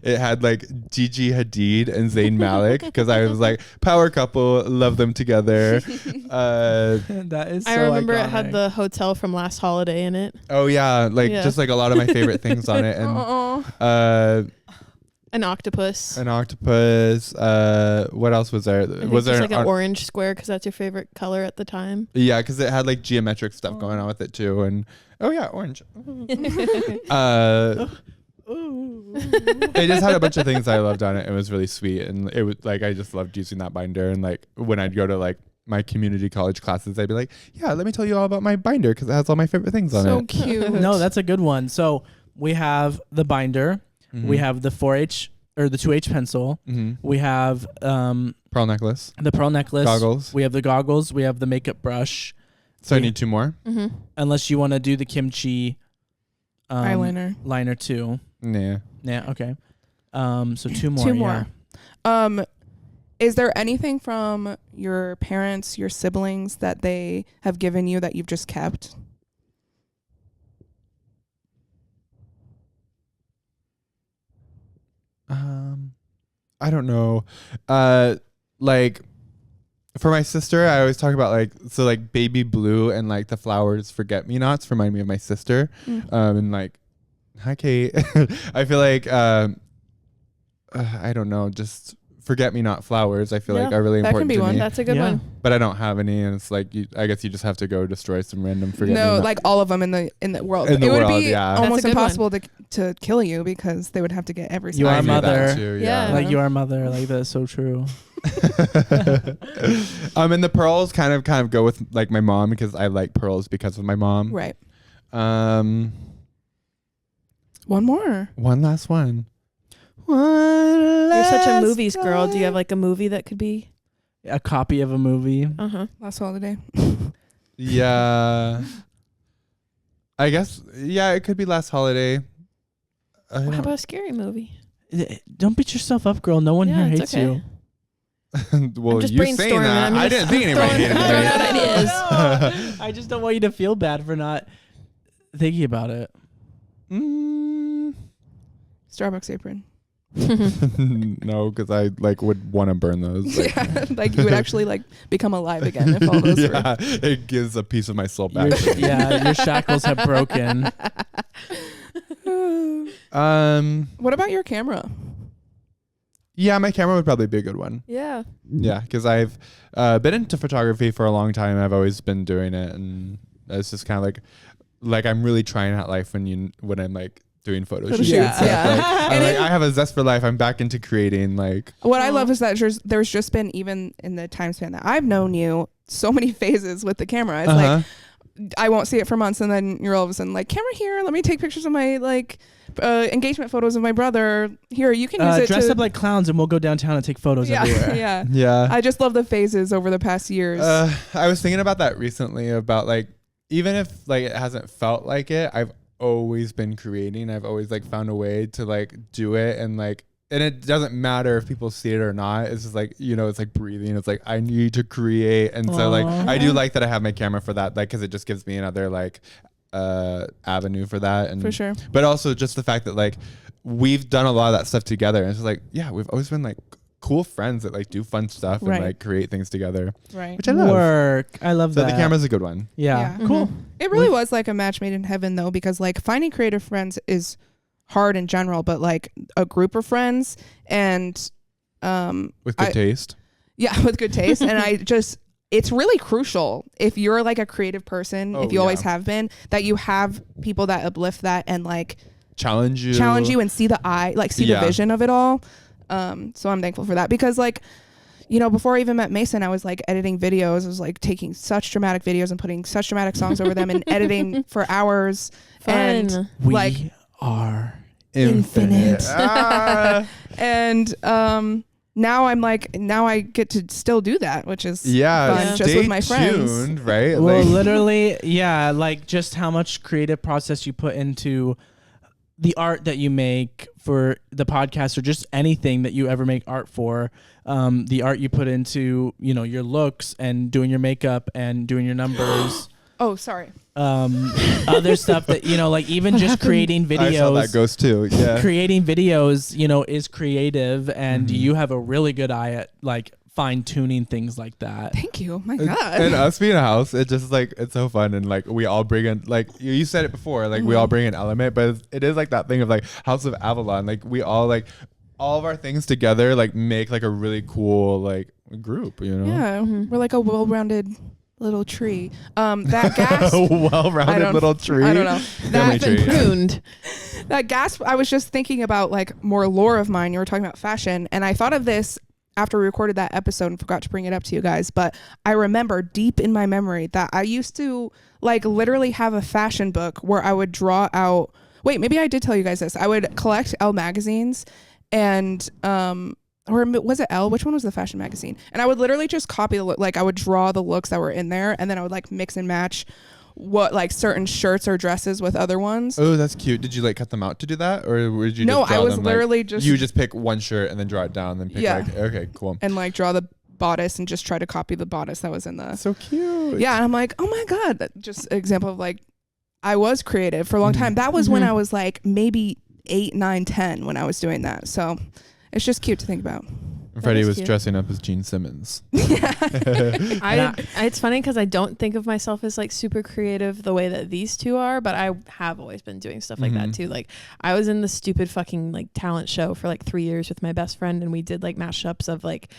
it had like Gigi Hadid and Zayn Malik, because I was like, power couple, love them together. That is so I remember iconic. it had the hotel from Last Holiday in it. Oh yeah, like Yeah. just like a lot of my favorite things on it, and An octopus. an octopus. What else was there? I think Was there just like an orange square because that's your favorite color at the time. Yeah, because it had like geometric stuff going on with it too, and oh yeah, orange. It just had a bunch of things I loved on it. It was really sweet, and it was like I just loved using that binder. And like when I'd go to like my community college classes, I'd be like, yeah, let me tell you all about my binder because it has all my favorite things on So it. cute. No, that's a good one. So we have the binder. Mhm. We have the 4H or the 2H pencil. Mhm. We have Pearl necklace, the pearl necklace. goggles. We have the goggles. We have the makeup brush. So I we- need 2 more. Mm-hmm. Unless you want to do the kimchi Eyeliner. liner too. Nah. Yeah. Okay. So 2 more. 2 yeah. more. Is there anything from your parents, your siblings that they have given you that you've just kept? I don't know. Like for my sister, I always talk about like, so like baby blue and like the flowers forget-me-nots remind me of my sister. And like, hi Kate. I feel like I don't know, just forget-me-not flowers I feel like Yeah, are really that can important be to one. me. That's a good Yeah. one. But I don't have any, and it's like I guess you just have to go destroy some random forget-me-not. No, like all of them in the world. In the it would world, be yeah. That's almost a good one. impossible to kill you because they would have to get every You single are I a knew mother. that too, Yeah. Like you are a mother. Like that's so true. And the pearls kind of go with like my mom because I like pearls because of my mom. Right. One One more. last one. You're such a movies girl. Do you have like a movie that could be? A copy of a movie. Uh-huh. Last holiday. Yeah. I guess it could be Last Holiday. How about a scary movie? Don't beat yourself up, girl. No one Yeah, here it's hates okay. you. Well, I'm just you saying brainstorming. that, I didn't think anybody hated throwing me. out ideas. I just don't want you to feel bad for not thinking about it. Starbucks apron. No, because I like would want to burn those. Like, Yeah, like you would actually like become alive again if all those were. yeah, it gives a piece of my soul back. Your shackles have broken. What about your camera? Yeah, my camera would probably be a good one. Yeah. Yeah, because I've been into photography for a long time. I've always been doing it, and it's just kind of like I'm really trying out life when I'm like doing photo shoots. shoots, and stuff. yeah. Like, I'm like, I have a zest for life. I'm back into creating. Like, What I love is that there's just been, even in the time span that I've known you, so many phases with the camera. It's like I won't see it for months, and then you're all of a sudden like, camera here, let me take pictures of my like engagement photos of my brother. Here, you can use it Dress to up like clowns and we'll go downtown and take photos yeah, everywhere. yeah. yeah. I just love the phases over the past years. I was thinking about that recently. About like, even if like it hasn't felt like it, I've always been creating. I've always like found a way to like do it, and like, and it doesn't matter if people see it or not. It's just like, you know, it's like breathing. It's like I need to create, and so like I do like that I have my camera for that, like, because it just gives me another like avenue for that, and for sure. But also just the fact that like we've done a lot of that stuff together, and it's just like, yeah, we've always been like cool friends that like do fun stuff Right. and like create things together, Right. which I love. Work. I love So that. the camera's a good one. Yeah. Yeah. Cool. It really was like a match made in heaven, though, because like finding creative friends is hard in general, but like a group of friends and With good taste. yeah, with good taste. And it's really crucial if you're like a creative person, Oh, if you always yeah. have been, that you have people that uplift that and like Challenge you and see the Yeah. vision of it all. So I'm thankful for that, because like, you know, before I even met Mason, I was like editing videos. I was like taking such dramatic videos and putting such dramatic songs over them and editing for hours. Fun. And We like, are infinite. Ah. And now I get to still do that, which is fun, just stay with my friends. tuned, right? Well, Like- literally, yeah, like just how much creative process you put into the art that you make for the podcast, or just anything that you ever make art for. The art you put into, your looks and doing your makeup and doing your numbers. Oh, sorry. Other stuff that, like even just creating videos. I saw that ghost too. Yeah. Creating videos, is creative, and you have a really good eye at like fine tuning things like that. Thank you. My God. And us being a house, it just like it's so fun, and like we all bring in, like you said it before, like we all bring an element, but it is like that thing of like House of Avalon, like we all like all of our things together like make like a really cool like group, Yeah, we're like a well-rounded little tree. That gasp. A well-rounded little tree. I don't know. Family Been tree. pruned. That gasp. I was just thinking about like more lore of mine. You were talking about fashion, and I thought of this after we recorded that episode and forgot to bring it up to you guys. But I remember deep in my memory that I used to like literally have a fashion book where I would draw out. Wait, maybe I did tell you guys this. I would collect Elle magazines, and or was it Elle? Which one was the fashion magazine? And I would literally just copy the look. Like I would draw the looks that were in there, and then I would like mix and match what like certain shirts or dresses with other ones. Oh, that's cute. Did you like cut them out to do that, or did you? No, just draw I was them, literally like, just you just pick one shirt and then draw it down, then pick like okay, cool. and like draw the bodice and just try to copy the bodice that was in the. So cute. Yeah, and I'm like, oh my God, that just an example of like, I was creative for a long time. That was when I was like maybe 8, 9, 10 when I was doing that. So it's just cute to think about. Freddie is was cute. dressing up as Gene Simmons. It's funny because I don't think of myself as like super creative the way that these two are, but I have always been doing stuff like that too. Like I was in the stupid fucking like talent show for like 3 years with my best friend, and we did like mashups of like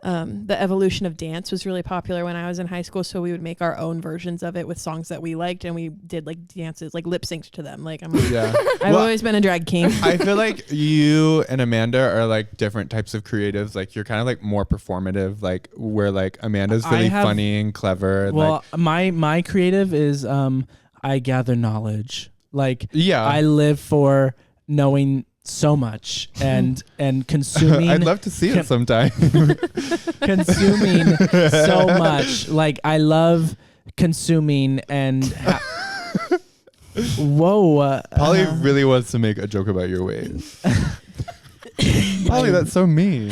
the evolution of dance was really popular when I was in high school, so we would make our own versions of it with songs that we liked, and we did like dances, like lip synced to them. Like I've always been a drag king. I feel like you and Amanda are like different types of creatives. Like you're kind of like more performative, like where like Amanda's really funny and clever. And Well, my creative is I gather knowledge. Like I live for knowing so much and consuming. I'd love to see it sometime. Consuming so much. Like I love consuming and whoa. Polly really wants to make a joke about your ways. Polly, that's so mean.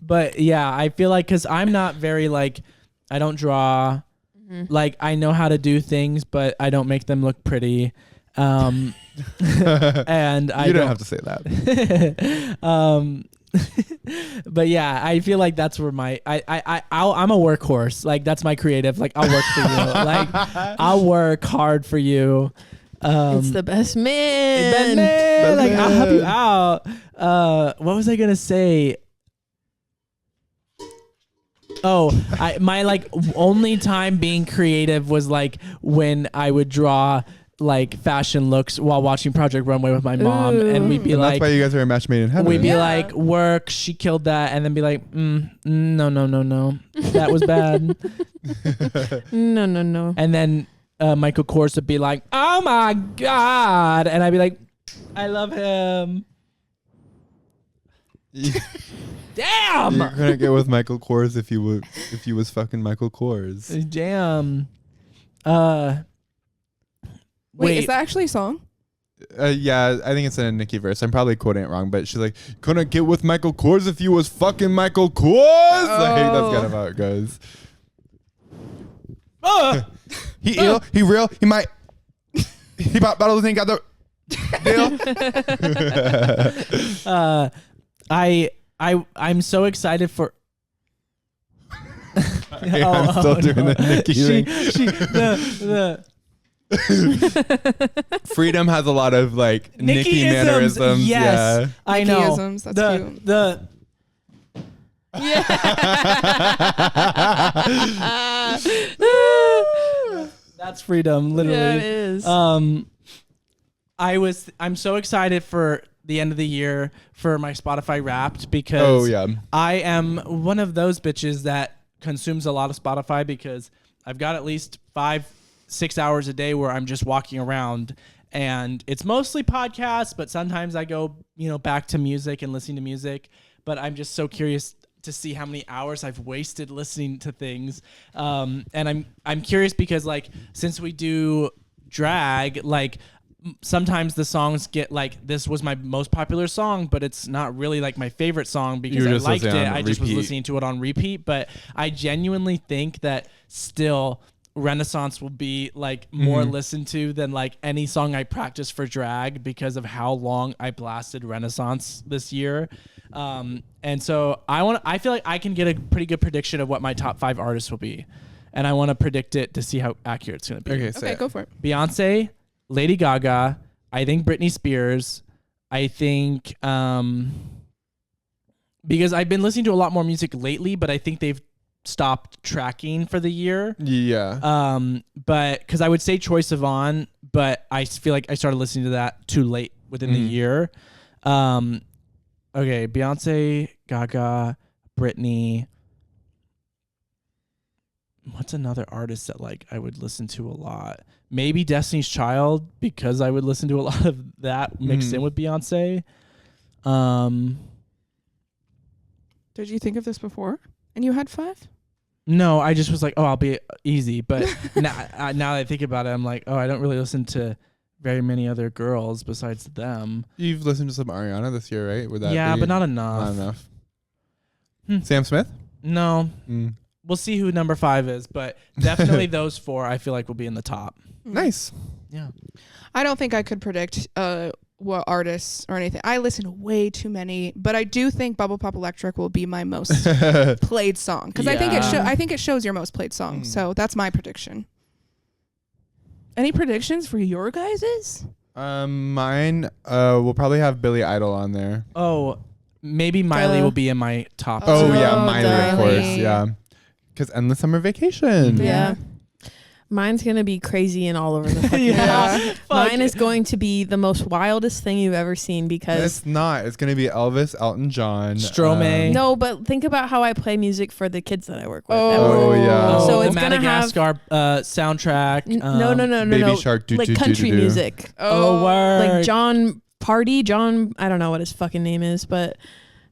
But yeah, I feel like because I'm not very like, I don't draw. Like I know how to do things, but I don't make them look pretty. And You don't have to say that. But yeah, I feel like that's where I'm a workhorse. Like that's my creative. Like I'll work for you. Like I'll work hard for you. It's the best man. Like I'll help you out. What was I gonna say? Oh, my like only time being creative was like when I would draw like fashion looks while watching Project Runway with my mom, and we'd be And like, that's why you guys are a match made in heaven. we'd be like, work, she killed that, and then be like, no, that was bad. No. And then Michael Kors would be like, oh my God, and I'd be like, I love him. Damn. You're gonna get with Michael Kors if you was fucking Michael Kors. Damn. Wait, is that actually a song? Yeah, I think it's in a Nicki verse. I'm probably quoting it wrong, but she's like, "Couldn't get with Michael Kors if you was fucking Michael Kors." Like that's kind of how it goes. He ill, he real, he might, he bought bottles and got the deal. I'm so excited for. I'm still doing the Nicki thing. Freedom has a lot of like Nicki mannerisms. Yes, Yeah. I know. Nicki-isms, that's cute. That's freedom, literally. Yeah, it is. I'm so excited for the end of the year for my Spotify Wrapped because I am one of those bitches that consumes a lot of Spotify because I've got at least 5-6 hours a day where I'm just walking around and it's mostly podcasts, but sometimes I go, back to music and listening to music. But I'm just so curious to see how many hours I've wasted listening to things. And I'm curious because like since we do drag, like sometimes the songs get like, this was my most popular song, but it's not really like my favorite song because I liked it. I just was listening to it on repeat. But I genuinely think that still Renaissance will be like more listened to than like any song I practiced for drag because of how long I blasted Renaissance this year. And so I feel like I can get a pretty good prediction of what my top 5 artists will be. And I want to predict it to see how accurate it's going to be. Okay, go for it. Beyonce, Lady Gaga, I think Britney Spears, I think because I've been listening to a lot more music lately, but I think they've stopped tracking for the year. Yeah. But because I would say Troye Sivan, but I feel like I started listening to that too late within the year. Okay, Beyonce, Gaga, Britney. What's another artist that like I would listen to a lot? Maybe Destiny's Child because I would listen to a lot of that mixed in with Beyonce. Did you think of this before? And you had 5? No, I just was like, oh, I'll be easy. But now that I think about it, I'm like, oh, I don't really listen to very many other girls besides them. You've listened to some Ariana this year, right? Would that be but not enough. Not enough. Sam Smith? No. We'll see who number 5 is, but definitely those 4 I feel like will be in the top. Nice. Yeah. I don't think I could predict what artists or anything. I listen to way too many, but I do think Bubble Pop Electric will be my most played song because I think it shows your most played song. So that's my prediction. Any predictions for your guys's? Mine will probably have Billy Idol on there. Oh, maybe Miley will be in my top. Oh yeah, Miley, darling. of course. Yeah. Because Endless Summer Vacation. Yeah. Mine's going to be crazy and all over the fucking house. Mine is going to be the most wildest thing you've ever seen because... It's not. It's going to be Elvis, Elton John. Stromae. No, but think about how I play music for the kids that I work with. Oh, yeah. So the it's going to have... Madagascar soundtrack. No. Baby Shark. Like country music. Oh, word. Like John, I don't know what his fucking name is, but...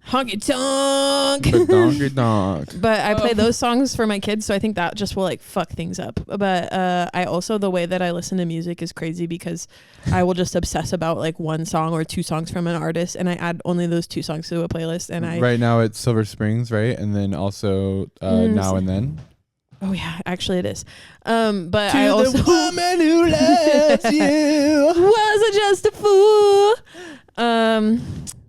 Honky tonk. Donkey donk. But I play those songs for my kids, so I think that just will like fuck things up. But I also, the way that I listen to music is crazy because I will just obsess about like one song or 2 songs from an artist, and I add only those 2 songs to a playlist. And Right now it's Silver Springs, right? And then also Now and Then. Oh yeah, actually it is. But to I also the woman who loves you wasn't just a fool.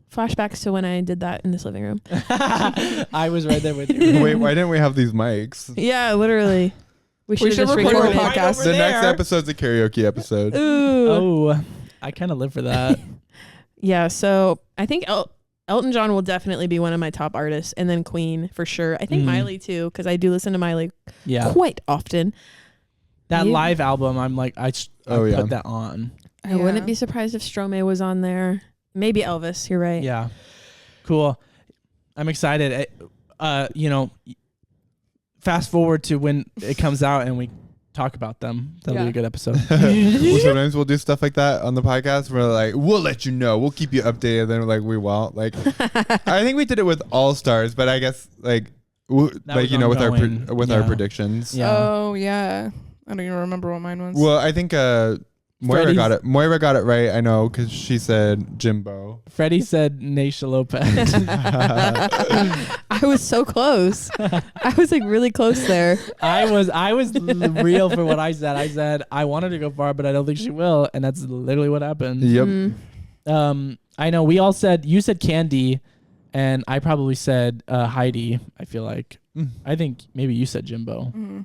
Flashbacks to when I did that in this living room. I was right there with you. Wait, why didn't we have these mics? Yeah, literally. We should just record record a it. podcast. The next episode's a karaoke episode. Ooh. Oh, I kind of live for that. Yeah, so I think Elton John will definitely be one of my top artists, and then Queen for sure. I think Miley too, because I do listen to Miley quite often. That live album, I'm like, I put that on. I wouldn't be surprised if Stromae was on there. Maybe Elvis. You're right. Yeah. Cool. I'm excited. Fast forward to when it comes out and we talk about them. That'll be a good episode. Well, sometimes we'll do stuff like that on the podcast. We're like, we'll let you know. We'll keep you updated. Then we're like, we won't. Like, I think we did it with All Stars, but I guess like with our predictions. Yeah. Oh yeah. I don't even remember what mine was. Well, I think Moira got it. Moira got it right. I know because she said Jimbo. Freddie said Naisha Lopez. I was so close. I was like really close there. I was real for what I said. I said I wanted to go far, but I don't think she will, and that's literally what happened. Yep. I know we all said you said Candy, and I probably said Heidi. I feel like I think maybe you said Jimbo.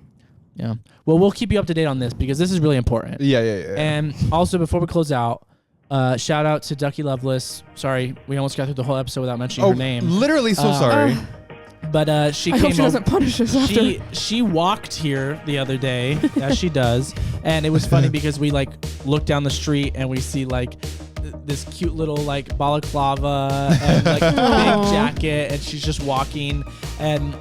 Yeah. Well, we'll keep you up to date on this because this is really important. Yeah. And also, before we close out, shout out to Ducky Loveless. Sorry, we almost got through the whole episode without mentioning her name. Literally so sorry. But she I came hope she doesn't punish us after. She walked here the other day, as she does, and it was funny because we like look down the street and we see like this cute little like balaclava and like big jacket, and she's just walking, and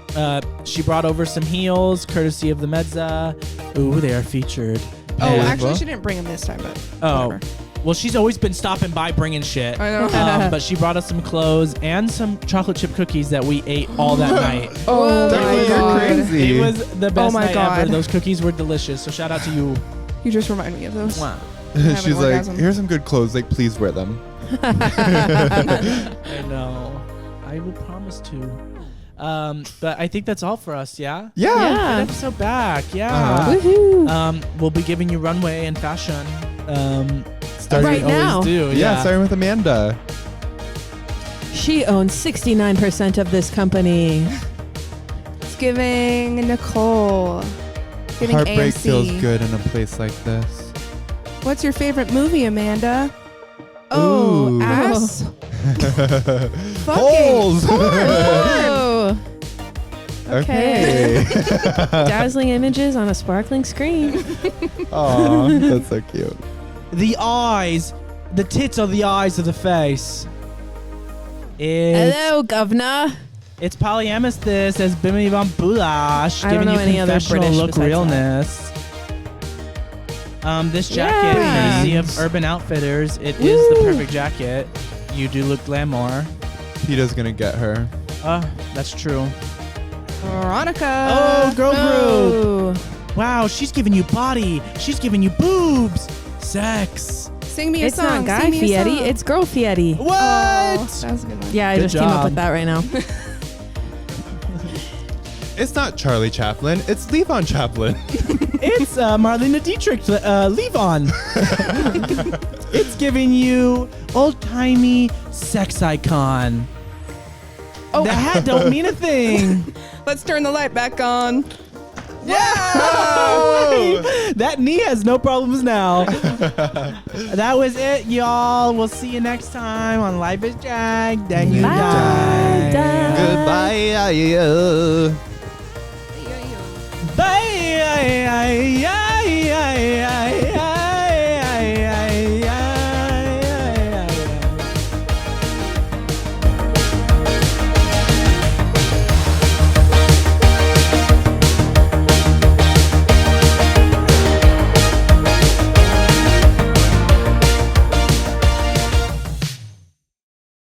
she brought over some heels courtesy of the Mezza. Ooh, they are featured. Actually she didn't bring them this time, but whatever. Well, she's always been stopping by bringing shit. I know. But she brought us some clothes and some chocolate chip cookies that we ate all that night. Oh my You're god. crazy. It was the best my night God. ever. Those cookies were delicious. So shout out to you. You just remind me of those. Mwah. having She's like, orgasm. here's some good clothes. Like, please wear them. I know. I will promise to. But I think that's all for us. Yeah. Yeah. Good episode back. Yeah. Uh-huh. We'll be giving you runway and fashion. Starting Right always now. do. Yeah, starting with Amanda. She owns 69% of this company. It's giving Nicole. Giving Heartbreak AMC. feels good in a place like this. What's your favorite movie, Amanda? Oh, Ooh. ass. Holes. Oh, Okay. dazzling images on a sparkling screen. Aw, that's so cute. The eyes. The tits are the eyes of the face. Hello, governor. It's polyamethus as Bimini Von Bulash, I don't giving know you any other confessional British look besides realness. This jacket, Yeah. courtesy of Urban Outfitters, it is the perfect jacket. You do look glamour. Peeta's gonna get her. That's true. Moronica. Oh, girl group. Oh. Wow, she's giving you body. She's giving you boobs. Sex. Sing me a It's song. not guy Sing me a Fieri, song. it's girl Fieri. What? Oh, that was a good one. Yeah, I Good just came up job. with that right now. It's not Charlie Chaplin. It's Levon Chaplin. It's Marlena Dietrich, Levon. It's giving you old-timey sex icon. Oh. The hat don't mean a thing. Let's turn the light back on. That knee has no problems now. That was it, y'all. We'll see you next time on Life is Drag. Then you die. Goodbye. Bye.